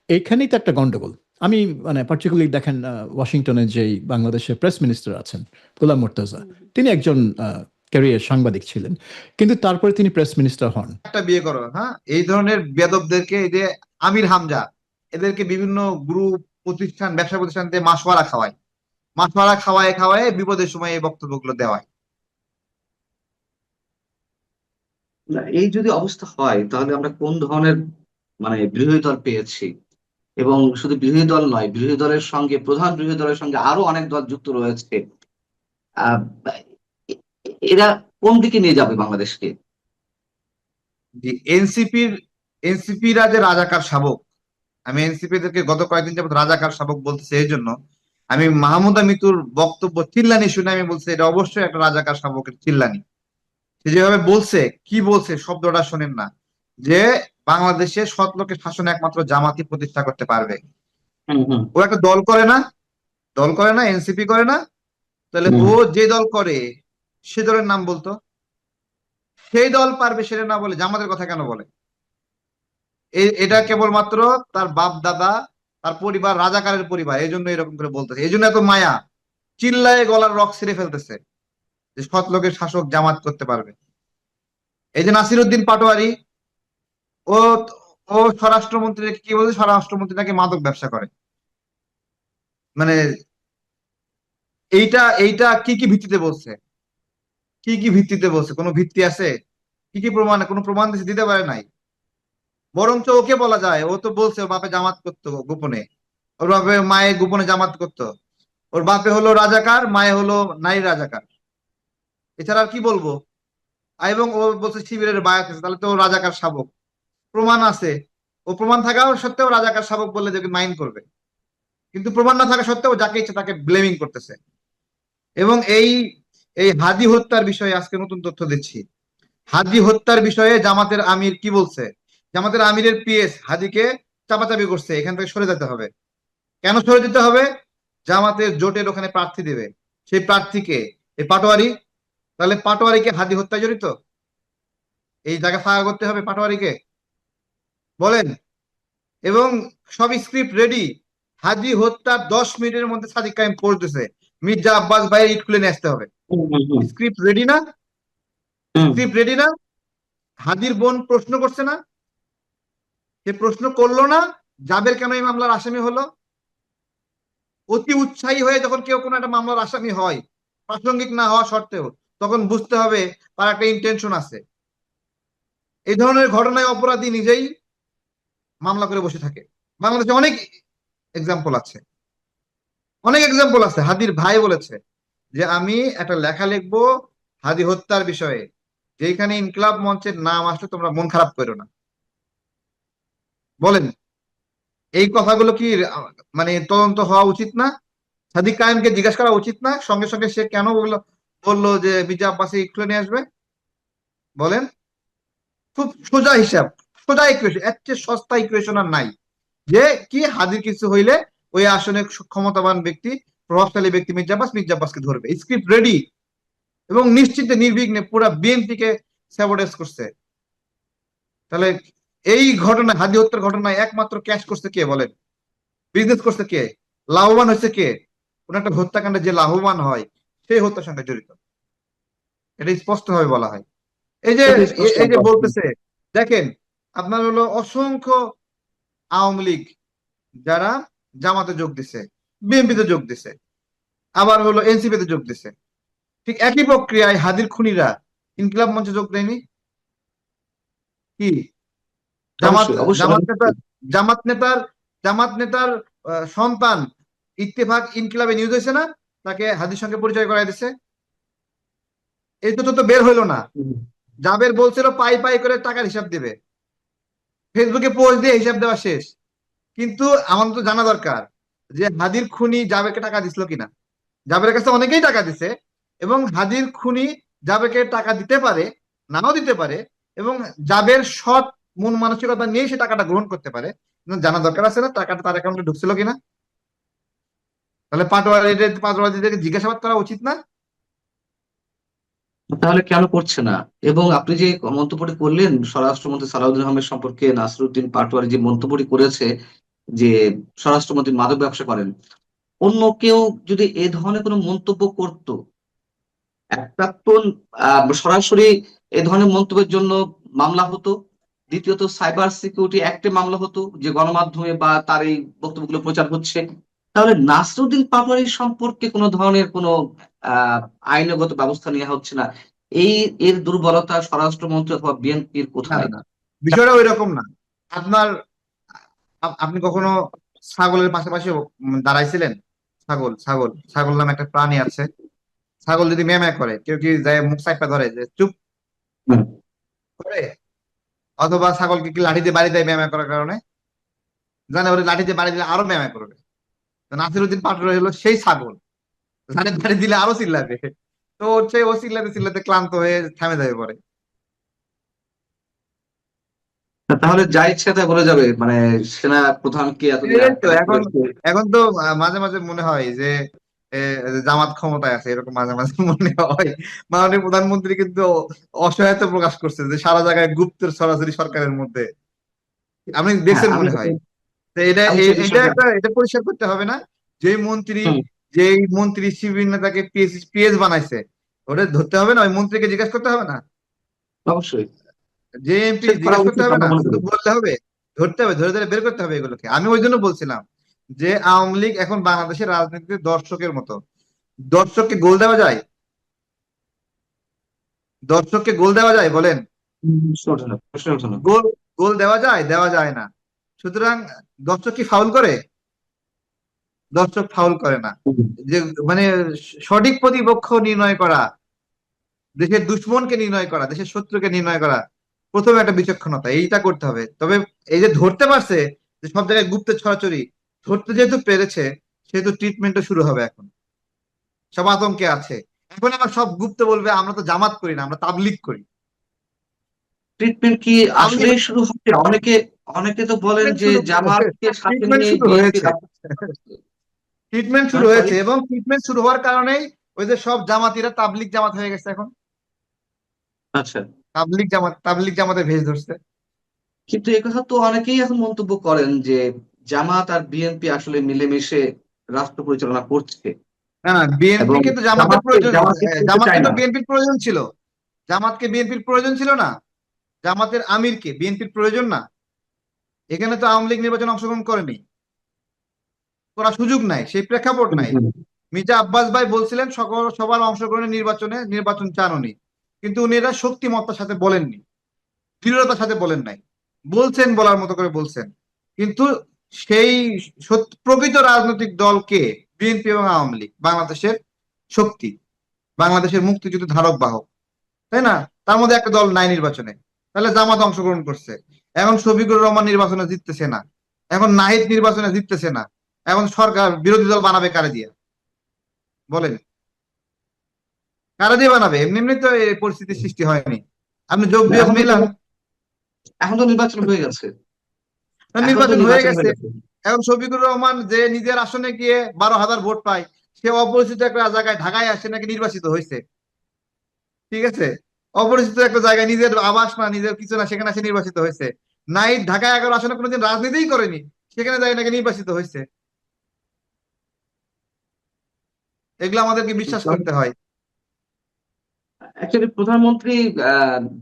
Speaker 1: এখানেই তো একটা গন্ডগোল। আমি মানে পার্টিকুলারলি দেখেন ওয়াশিংটনের যেই বাংলাদেশের প্রেস মিনিস্টার আছেন গোলাম মুর্তজা,
Speaker 2: হুম, হুম।
Speaker 1: তিনি একজন ক্যারিয়ার সাংবাদিক ছিলেন, কিন্তু তারপরে তিনি প্রেস মিনিস্টার হন।
Speaker 3: একটা বিয়ে করো, হ্যাঁ, এই ধরনের বেদবদেরকে, এই যে আমির হামজা, এদেরকে বিভিন্ন গ্রুপ, প্রতিষ্ঠান, ব্যবসা প্রতিষ্ঠান থেকে মাসওয়ারা খাওয়ায়, মাসওয়ারা খাওয়ায় খাওয়ায় বিপদের সময় এই বক্তব্যগুলো দেওয়ায়।
Speaker 4: না, এই যদি অবস্থা হয় তাহলে আমরা কোন ধরনের মানে বিরোধী দল পেয়েছি? এবং শুধু বিরোধী দল নয়, বিরোধী দলের সঙ্গে, প্রধান বিরোধী দলের সঙ্গে আরো অনেক দল যুক্ত রয়েছে। আহ এরা কোন দিকে নিয়ে যাবে বাংলাদেশকে?
Speaker 3: যে এনসিপিরা যে রাজাকার শাবক, আমি এনসিপি দেরকে গত কয়েকদিন যাবত রাজাকার শাবক বলতেছি এই জন্য, আমি মাহমুদা মিতুর বক্তব্য চিল্লানি শুনে আমি বলছি এটা অবশ্যই একটা রাজাকার শাবকের চিল্লানি। সে যেভাবে বলছে, কি বলছে শব্দটা শোনেন না, যে বাংলাদেশে সৎ লোকের শাসন একমাত্র জামাতি প্রতিষ্ঠা করতে পারবে।
Speaker 4: হুম, হুম,
Speaker 3: ও একটা দল করে না, দল করে না, এনসিপি করে না, তাহলে
Speaker 4: হুম,
Speaker 3: ও যে দল করে সে দলের নাম বলতো। সেই দল পারবে সেটা না বলে জামাতের কথা কেন বলে? এটা কেবলমাত্র তার বাপ দাদা, তার পরিবার রাজাকারের পরিবার, এই জন্য এরকম করে বলতেছে, এই জন্য এত মায়া, চিল্লায়ে গলার রক ছিঁড়ে ফেলতেছে যে সৎ লোকের শাসক জামাত করতে পারবে। এই যে নাসিরউদ্দিন পাটোয়ারি, ও ও স্বরাষ্ট্রমন্ত্রী, কি বলছে, স্বরাষ্ট্রমন্ত্রী নাকি মাদক ব্যবসা করে। মানে এইটা এইটা কি কি ভিত্তিতে বলছে, কি কি ভিত্তিতে বলছে? কোনো ভিত্তি আছে? কি কি প্রমাণ? কোনো প্রমাণ দিতে পারে নাই। বরঞ্চ ওকে বলা যায়, ও তো বলছে ওর বাপে জামাত করতো গোপনে, ওর বাপে মায়ে গোপনে জামাত করতো, ওর বাপে হলো রাজাকার, মায়ে হলো নারী রাজাকার। এছাড়া আর কি বলবো? এবং ও বলছে শিবিরের বায়াত আছে, তাহলে তো ও রাজাকার শাবক। প্রমাণ আছে, ও প্রমাণ থাকাও সত্ত্বেও রাজাকার শাবক বললে দেখে মাইন্ড করবে, কিন্তু প্রমাণ না থাকা সত্ত্বেও যাকে ইচ্ছে তাকে ব্লেমিং করতেছে। এবং এই এই হাদি হত্যার বিষয়ে আজকে নতুন তথ্য দিচ্ছি। হাদি হত্যার বিষয়ে জামাতের আমির কি বলছে? জামাতের আমিরের পিএস হাদিকে চাপাচাপি করছে, এখান থেকে সরে যেতে হবে। কেন সরে যেতে হবে? জামাতের জোটের ওখানে প্রার্থী দেবে, সেই প্রার্থীকে এই পাটোয়ারি, তাহলে পাটোয়ারিকে হাদি হত্যায় জড়িত, এই জায়গা ফাঁকা করতে হবে পাটোয়ারিকে, বলেন। এবং সব স্ক্রিপ্ট রেডি, হাদি হত্যার 10 মিনিটের মধ্যে সাদিক কায়েম পড়তেছে, মির্জা আব্বাস ভাইয়ের ইট খুলে নিয়ে আসতে হবে।
Speaker 4: হুম, হুম, হুম,
Speaker 3: স্ক্রিপ্ট রেডি না?
Speaker 4: হুম,
Speaker 3: স্ক্রিপ্ট রেডি না? হাদির বোন প্রশ্ন করছে না, সে প্রশ্ন করলো না জাবের কেন এই মামলার আসামি হলো। অতি উৎসাহী হয়ে যখন কেউ কোনো একটা মামলার আসামি হয়, প্রাসঙ্গিক না হওয়া সত্ত্বেও, তখন বুঝতে হবে তার একটা ইন্টেনশন আছে। এই ধরনের ঘটনায় অপরাধী নিজেই মামলা করে বসে থাকে। বাংলাদেশে অনেক এক্সাম্পল আছে, অনেক এক্সাম্পল আছে। হাদির ভাই বলেছে যে আমি একটা লেখা লিখবো হাদি হত্যার বিষয়ে, যেখানে ইনকিলাব মঞ্চের নাম আসলে তোমরা মন খারাপ করো না। বলেন, এই কথাগুলো কি মানে তদন্ত হওয়া উচিত না? সাদিক কায়েমকে জিজ্ঞাসা করা উচিত না সঙ্গে সঙ্গে সে কেন বললো যে মির্জা আব্বাসী খুলে নিয়ে আসবে? বলেন। খুব সোজা হিসাব, সোজা ইকুয়েশন, এর চেয়ে সস্তা ইকুয়েশন আর নাই। যে কি হাদির কিছু হইলে ওই আসনে ক্ষমতাবান ব্যক্তি, প্রভাবশালী ব্যক্তি মির্জা আব্বাসকে ধরবে, স্ক্রিপ্ট রেডি, এবং নিশ্চিন্তে নির্বিঘ্নে পুরা বিএনপি কে স্যাবোটেজ করছে। তাহলে এই ঘটনা, হাদি হত্যার ঘটনায় একমাত্র ক্যাশ করছে কে বলেন? বিজনেস করছে কে? লাভবান হয়েছে কে? কোন একটা হত্যাকাণ্ডে যে লাভবান হয় সেই হত্যার সঙ্গে জড়িত, এটা স্পষ্ট ভাবে বলা হয়। এই যে
Speaker 4: এটা স্পষ্ট
Speaker 3: এই যে
Speaker 4: কথা।
Speaker 3: বলতেছে, দেখেন, আপনার হলো অসংখ্য আওয়ামী লীগ যারা জামাতে যোগ দিছে, বিএনপিতে যোগ দিছে, আবার হলো এনসিপিতে যোগ দিছে, ঠিক একই প্রক্রিয়ায় হাদির খুনিরা ইনকিলাব মঞ্চে যোগ দেয়নি কি? জামাত
Speaker 4: অবশ্যই, অবশ্যই,
Speaker 3: জামাত নেতার
Speaker 4: অবশ্যই।
Speaker 3: জামাত নেতার জামাত নেতার সন্তান ইত্তেফাক ইনকিলাবে নিউজ হয়েছে না, তাকে হাদির সঙ্গে পরিচয় করাই দিছে। এই তথ্য তো বের হইলো না।
Speaker 4: হুম,
Speaker 3: জাবের বলছিল পাই পাই করে টাকার হিসাব দিবে, ফেসবুকে পোস্ট দিয়ে হিসাব দেওয়া শেষ। কিন্তু আমার তো জানা দরকার যে হাদির খুনি জাবেরকে টাকা দিছিল কিনা। জাবেরের কাছে অনেকেই টাকা দিছে, এবং হাদির খুনি জাবেরকে টাকা দিতে পারে, নাও দিতে পারে, এবং জাবের সৎ মন মানসিকতা নিয়ে সে টাকাটা গ্রহণ করতে পারে। কিন্তু জানা দরকার আছে না টাকাটা তার অ্যাকাউন্টে ঢুকছিল কিনা। তাহলে পাটোয়ারিদেরকে জিজ্ঞাসাবাদ করা উচিত না?
Speaker 4: তাহলে কেন করছে না? এবং আপনি যে মন্তব্যটি করলেন স্বরাষ্ট্রমন্ত্রী সালাউদ্দিন আহমেদ সম্পর্কে, নাসিরুদ্দিন পাটোয়ারি যে মন্তব্যটি করেছে যে স্বরাষ্ট্রমন্ত্রী মাদক ব্যবসা করেন, অন্য কেউ যদি এ ধরনের কোনো মন্তব্য করতো, একটা তো সরাসরি এ ধরনের মন্তব্যের জন্য মামলা হতো, দ্বিতীয়ত সাইবার সিকিউরিটি অ্যাক্টে মামলা হতো যে গণমাধ্যমে বা তার এই বক্তব্যগুলো প্রচার হচ্ছে। তাহলে নাসরুদ্দিন পাটোয়ারি সম্পর্কে কোনো ধরনের কোনো আহ আইনগত ব্যবস্থা নেওয়া হচ্ছে না। এই এর দুর্বলতা স্বরাষ্ট্রমন্ত্রী অথবা বিএনপির
Speaker 3: না,
Speaker 4: কোথায়?
Speaker 3: না, বিষয়টা ওই রকম না। আপনার আপনি কখনো ছাগলের পাশাপাশি দাঁড়াইছিলেন? ছাগল ছাগল ছাগল নামে একটা প্রাণী আছে। ছাগল যদি ম্যায় ম্যায় করে, কেউ কি যায় মুখ চাপা ধরে যে চুপ
Speaker 4: হুম।
Speaker 3: করে? অথবা ছাগলকে কি লাঠি দিয়ে বাড়ি দেয় ম্যায় ম্যায় করার কারণে? জানে ওরে লাঠি দিয়ে বাড়ি দিলে আরো ম্যায় ম্যায় করবে। তো নাসিরুদ্দিন পাটোয়ারি হলো সেই ছাগল, জানে বাড়ি দিলে আরো চিল্লাবে। তো হচ্ছে ও চিল্লাতে চিল্লাতে ক্লান্ত হয়ে থেমে যাবে পরে।
Speaker 4: তাহলে যা ইচ্ছা তাই বলে যাবে, মানে সেনা প্রধানকে এতদিন
Speaker 3: এই তো
Speaker 4: আটক
Speaker 3: এখন
Speaker 4: করেছে।
Speaker 3: এখন তো মাঝে মাঝে মনে হয় যে এ, জামাত ক্ষমতায় আছে, এরকম মাঝে মাঝে মনে হয়। মাননীয় প্রধানমন্ত্রী কিন্তু অসহায়তা প্রকাশ করছে যে সারা জায়গায় গুপ্তের সরাসরি সরকারের মধ্যে। আপনি
Speaker 4: হ্যাঁ,
Speaker 3: দেখছেন
Speaker 4: আমি
Speaker 3: মনে হয়। তো এটা
Speaker 4: আমি সেই
Speaker 3: এটা
Speaker 4: বিষয়টা।
Speaker 3: একটা এটা পরিষ্কার করতে হবে না? যেই মন্ত্রী
Speaker 4: হুম।
Speaker 3: যেই মন্ত্রী শিবির নেতাকে পিএস বানাইছে, ওটা ধরতে হবে না? ওই মন্ত্রীকে জিজ্ঞাসা করতে হবে না?
Speaker 4: অবশ্যই
Speaker 3: যে এমপি
Speaker 4: সেটা করা
Speaker 3: জিজ্ঞাসা করতে
Speaker 4: উচিত
Speaker 3: হবে
Speaker 4: আমরা
Speaker 3: না?
Speaker 4: মনে
Speaker 3: শুধু
Speaker 4: করি।
Speaker 3: বলতে হবে, ধরতে হবে, ধরে ধরে বের করতে হবে এগুলোকে। আমি ওই জন্য বলছিলাম যে আওয়ামী লীগ এখন বাংলাদেশের রাজনীতিতে দর্শকের মতো। দর্শককে গোল দেওয়া যায়? দর্শককে গোল দেওয়া যায় বলেন?
Speaker 4: প্রশ্ন ওঠে না, প্রশ্ন ওঠে না।
Speaker 3: গোল গোল দেওয়া যায়? দেওয়া যায় না। সুতরাং দর্শক কি ফাউল করে? দর্শক ফাউল করে না।
Speaker 4: হুম।
Speaker 3: যে মানে সঠিক প্রতিপক্ষ নির্ণয় করা, দেশের দুশ্মনকে নির্ণয় করা, দেশের শত্রুকে নির্ণয় করা, প্রথমে একটা বিচক্ষণতা, এইটা করতে হবে। তবে এই যে ধরতে পারছে যে সব জায়গায় গুপ্তের ছড়াছড়ি, ধরতে যেহেতু পেরেছে, সেহেতু ট্রিটমেন্টও শুরু হবে এখন। সব আতঙ্কে আছে। এখন আবার সব গুপ্ত বলবে আমরা তো জামাত করি না, আমরা তাবলিগ করি।
Speaker 4: ট্রিটমেন্ট কি
Speaker 3: তাবলিগ
Speaker 4: আসলেই শুরু হবে? অনেকে অনেকে তো বলেন যে জামাতকে সাথে
Speaker 3: ট্রিটমেন্ট
Speaker 4: নিয়ে
Speaker 3: শুরু
Speaker 4: বিএনপি।
Speaker 3: হয়েছে। ট্রিটমেন্ট শুরু
Speaker 4: হ্যাঁ, সরি।
Speaker 3: হয়েছে, এবং ট্রিটমেন্ট শুরু হওয়ার কারণেই ওই যে সব জামাতিরা তাবলিগ জামাত হয়ে গেছে এখন।
Speaker 4: আচ্ছা,
Speaker 3: তাবলিগ জামাতের ভেষ ধরছে।
Speaker 4: কিন্তু একথা তো অনেকেই এখন মন্তব্য করেন যে জামাত আর বিএনপি আসলে মিলেমিশে রাষ্ট্র পরিচালনা করছে
Speaker 3: না, না, বিএনপি
Speaker 4: এবং
Speaker 3: কে তো জামাতের
Speaker 4: জামাতকে
Speaker 3: প্রয়োজন,
Speaker 4: জামাতকে তুলতে
Speaker 3: জামাতকে
Speaker 4: চায়
Speaker 3: তো
Speaker 4: না।
Speaker 3: বিএনপির প্রয়োজন ছিল। জামাতকে বিএনপির প্রয়োজন ছিল না? জামাতের আমিরকে বিএনপির প্রয়োজন না? এখানে তো আওয়ামী লীগ নির্বাচনে অংশগ্রহণ করেনি, করার সুযোগ নাই, সেই প্রেক্ষাপট
Speaker 4: হুম,
Speaker 3: নাই।
Speaker 4: হুম।
Speaker 3: মির্জা আব্বাস ভাই বলছিলেন সকল সবার অংশগ্রহণের নির্বাচনে নির্বাচন চান উনি, কিন্তু উনি এটা শক্তিমত্তার সাথে বলেননি, দৃঢ়তার সাথে বলেন নাই। বলছেন বলার মতো করে বলছেন, কিন্তু সেই প্রকৃত রাজনৈতিক দলকে বিএনপি এবং আওয়ামী লীগ বাংলাদেশের শক্তি, বাংলাদেশের মুক্তিযুদ্ধ ধারক বাহক, তাই না? তার মধ্যে একটা দল নাই নির্বাচনে। তাহলে জামাত অংশগ্রহণ করছে। এখন শফিকুর রহমান নির্বাচনে জিততেছে না, এখন নাহিদ নির্বাচনে জিততেছে না, এখন সরকার বিরোধী দল বানাবে কারে দিয়ে বলেন? কারা দিয়ে বানাবে? এমনি এমনি তো এই পরিস্থিতির সৃষ্টি হয়নি। আপনি যোগ বিয়োগ
Speaker 4: এখন তো
Speaker 3: মিলান।
Speaker 4: এখন তো নির্বাচন হয়ে গেছে। এখন তো
Speaker 3: নির্বাচন হয়ে
Speaker 4: নির্বাচন
Speaker 3: গেছে।
Speaker 4: হয়ে গেছে।
Speaker 3: এখন শফিকুর রহমান যে নিজের আসনে গিয়ে 12,000 ভোট পায়, সে অপরিচিত একটা জায়গায় ঢাকায় আসে নাকি নির্বাচিত হয়েছে। ঠিক আছে, অপরিচিত একটা জায়গায় নিজের আবাস না, নিজের কিছু না, সেখানে এসে নির্বাচিত হয়েছে। নাই ঢাকা 11 আসনে কোনোদিন রাজনীতিই করেনি, সেখানে যাই নাকি নির্বাচিত হয়েছে। এগুলো আমাদেরকে বিশ্বাস করতে হয়।
Speaker 4: অ্যাকচুয়ালি প্রধানমন্ত্রী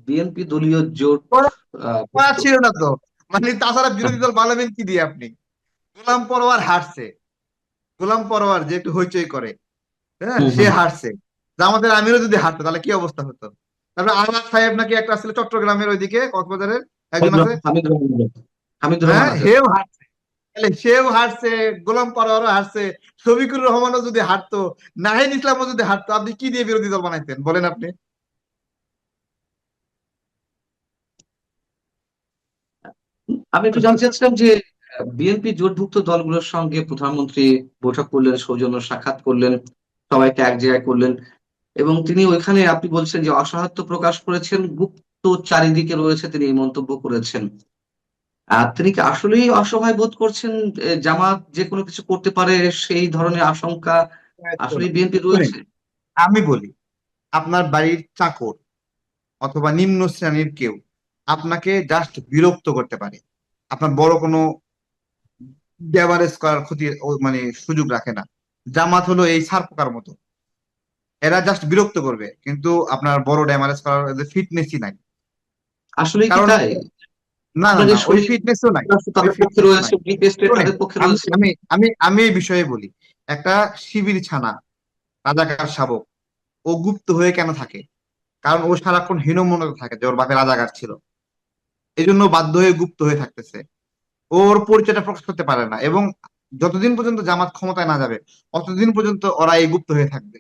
Speaker 4: বিএনপি দলীয় জোট
Speaker 3: করা
Speaker 4: করতো।
Speaker 3: ছিল না তো। মানে তাছাড়া বিরোধী দল বানাবেন কি দিয়ে আপনি? গোলাম পরোয়ার হারছে, গোলাম পরোয়ার যে একটু হইচই করে, হ্যাঁ,
Speaker 4: হুম,
Speaker 3: সে
Speaker 4: হুম।
Speaker 3: হারছে। জামাতের আমিরও যদি হারতো তাহলে কি অবস্থা হতো? তারপরে আহমদ সাহেব নাকি একটা আসলে চট্টগ্রামের ওইদিকে কক্সবাজারের একজন আছে,
Speaker 4: হামিদুর রহমান। হামিদুর
Speaker 3: হ্যাঁ,
Speaker 4: রহমান আজাদ।
Speaker 3: হেও হারছে। তাহলে সেও হারছে, গোলাম পরোয়ারও হারছে, শফিকুর রহমানও যদি হারতো, নাহিদ ইসলামও যদি হারতো, আপনি কি দিয়ে বিরোধী দল বানাইতেন বলেন আপনি?
Speaker 4: আমি একটু জানতে চাচ্ছিলাম যে বিএনপি জোটভুক্ত দলগুলোর সঙ্গে প্রধানমন্ত্রী বৈঠক করলেন, সৌজন্য সাক্ষাৎ করলেন, সবাইকে এক জায়গায় করলেন, এবং তিনি ওইখানে আপনি বলছেন যে অসহায়ত্ব প্রকাশ করেছেন, গুপ্ত চারিদিকে রয়েছে, তিনি এই মন্তব্য করেছেন। তিনি কি আসলেই অসহায় বোধ করছেন? জামাত যে কোনো কিছু করতে পারে সেই ধরনের আশঙ্কা আসলে বিএনপি
Speaker 3: শুনেন,
Speaker 4: রয়েছে?
Speaker 3: আমি বলি, আপনার বাড়ির চাকর অথবা নিম্ন শ্রেণীর কেউ আপনাকে জাস্ট বিরক্ত করতে পারে, আপনার বড় কোনো ড্যামারেজ করার মানে সুযোগ রাখে না। জামাত হলো এই সার পোকার মতো, এরা জাস্ট বিরক্ত করবে, কিন্তু আপনার বড় ড্যামারেজ করার ফিটনেসই নাই।
Speaker 4: আসলেই কি
Speaker 3: কারণ
Speaker 4: তাই?
Speaker 3: না না
Speaker 4: আপনার
Speaker 3: না,
Speaker 4: যে
Speaker 3: ওই
Speaker 4: শরীর
Speaker 3: ফিটনেসও নাই, ওই
Speaker 4: তাদের পক্ষে
Speaker 3: ফিটনেসও
Speaker 4: রয়েছে,
Speaker 3: নাই।
Speaker 4: বি টেস্টে
Speaker 3: শোনেন,
Speaker 4: তাদের পক্ষে
Speaker 3: আমি
Speaker 4: রয়েছে।
Speaker 3: আমি আমি আমি এই বিষয়ে বলি, একটা শিবির ছানা, রাজাকার শাবক, ও গুপ্ত হয়ে কেন থাকে? কারণ ও সারাক্ষণ হীনমন্যতা থাকে যে ওর বাপে রাজাকার ছিল, এই জন্য বাধ্য হয়ে গুপ্ত হয়ে থাকতেছে। ওর পরিচয়টা প্রকাশ করতে পারে না, এবং যতদিন পর্যন্ত জামাত ক্ষমতায় না যাবে ততদিন পর্যন্ত ওরা এই গুপ্ত হয়ে থাকবে।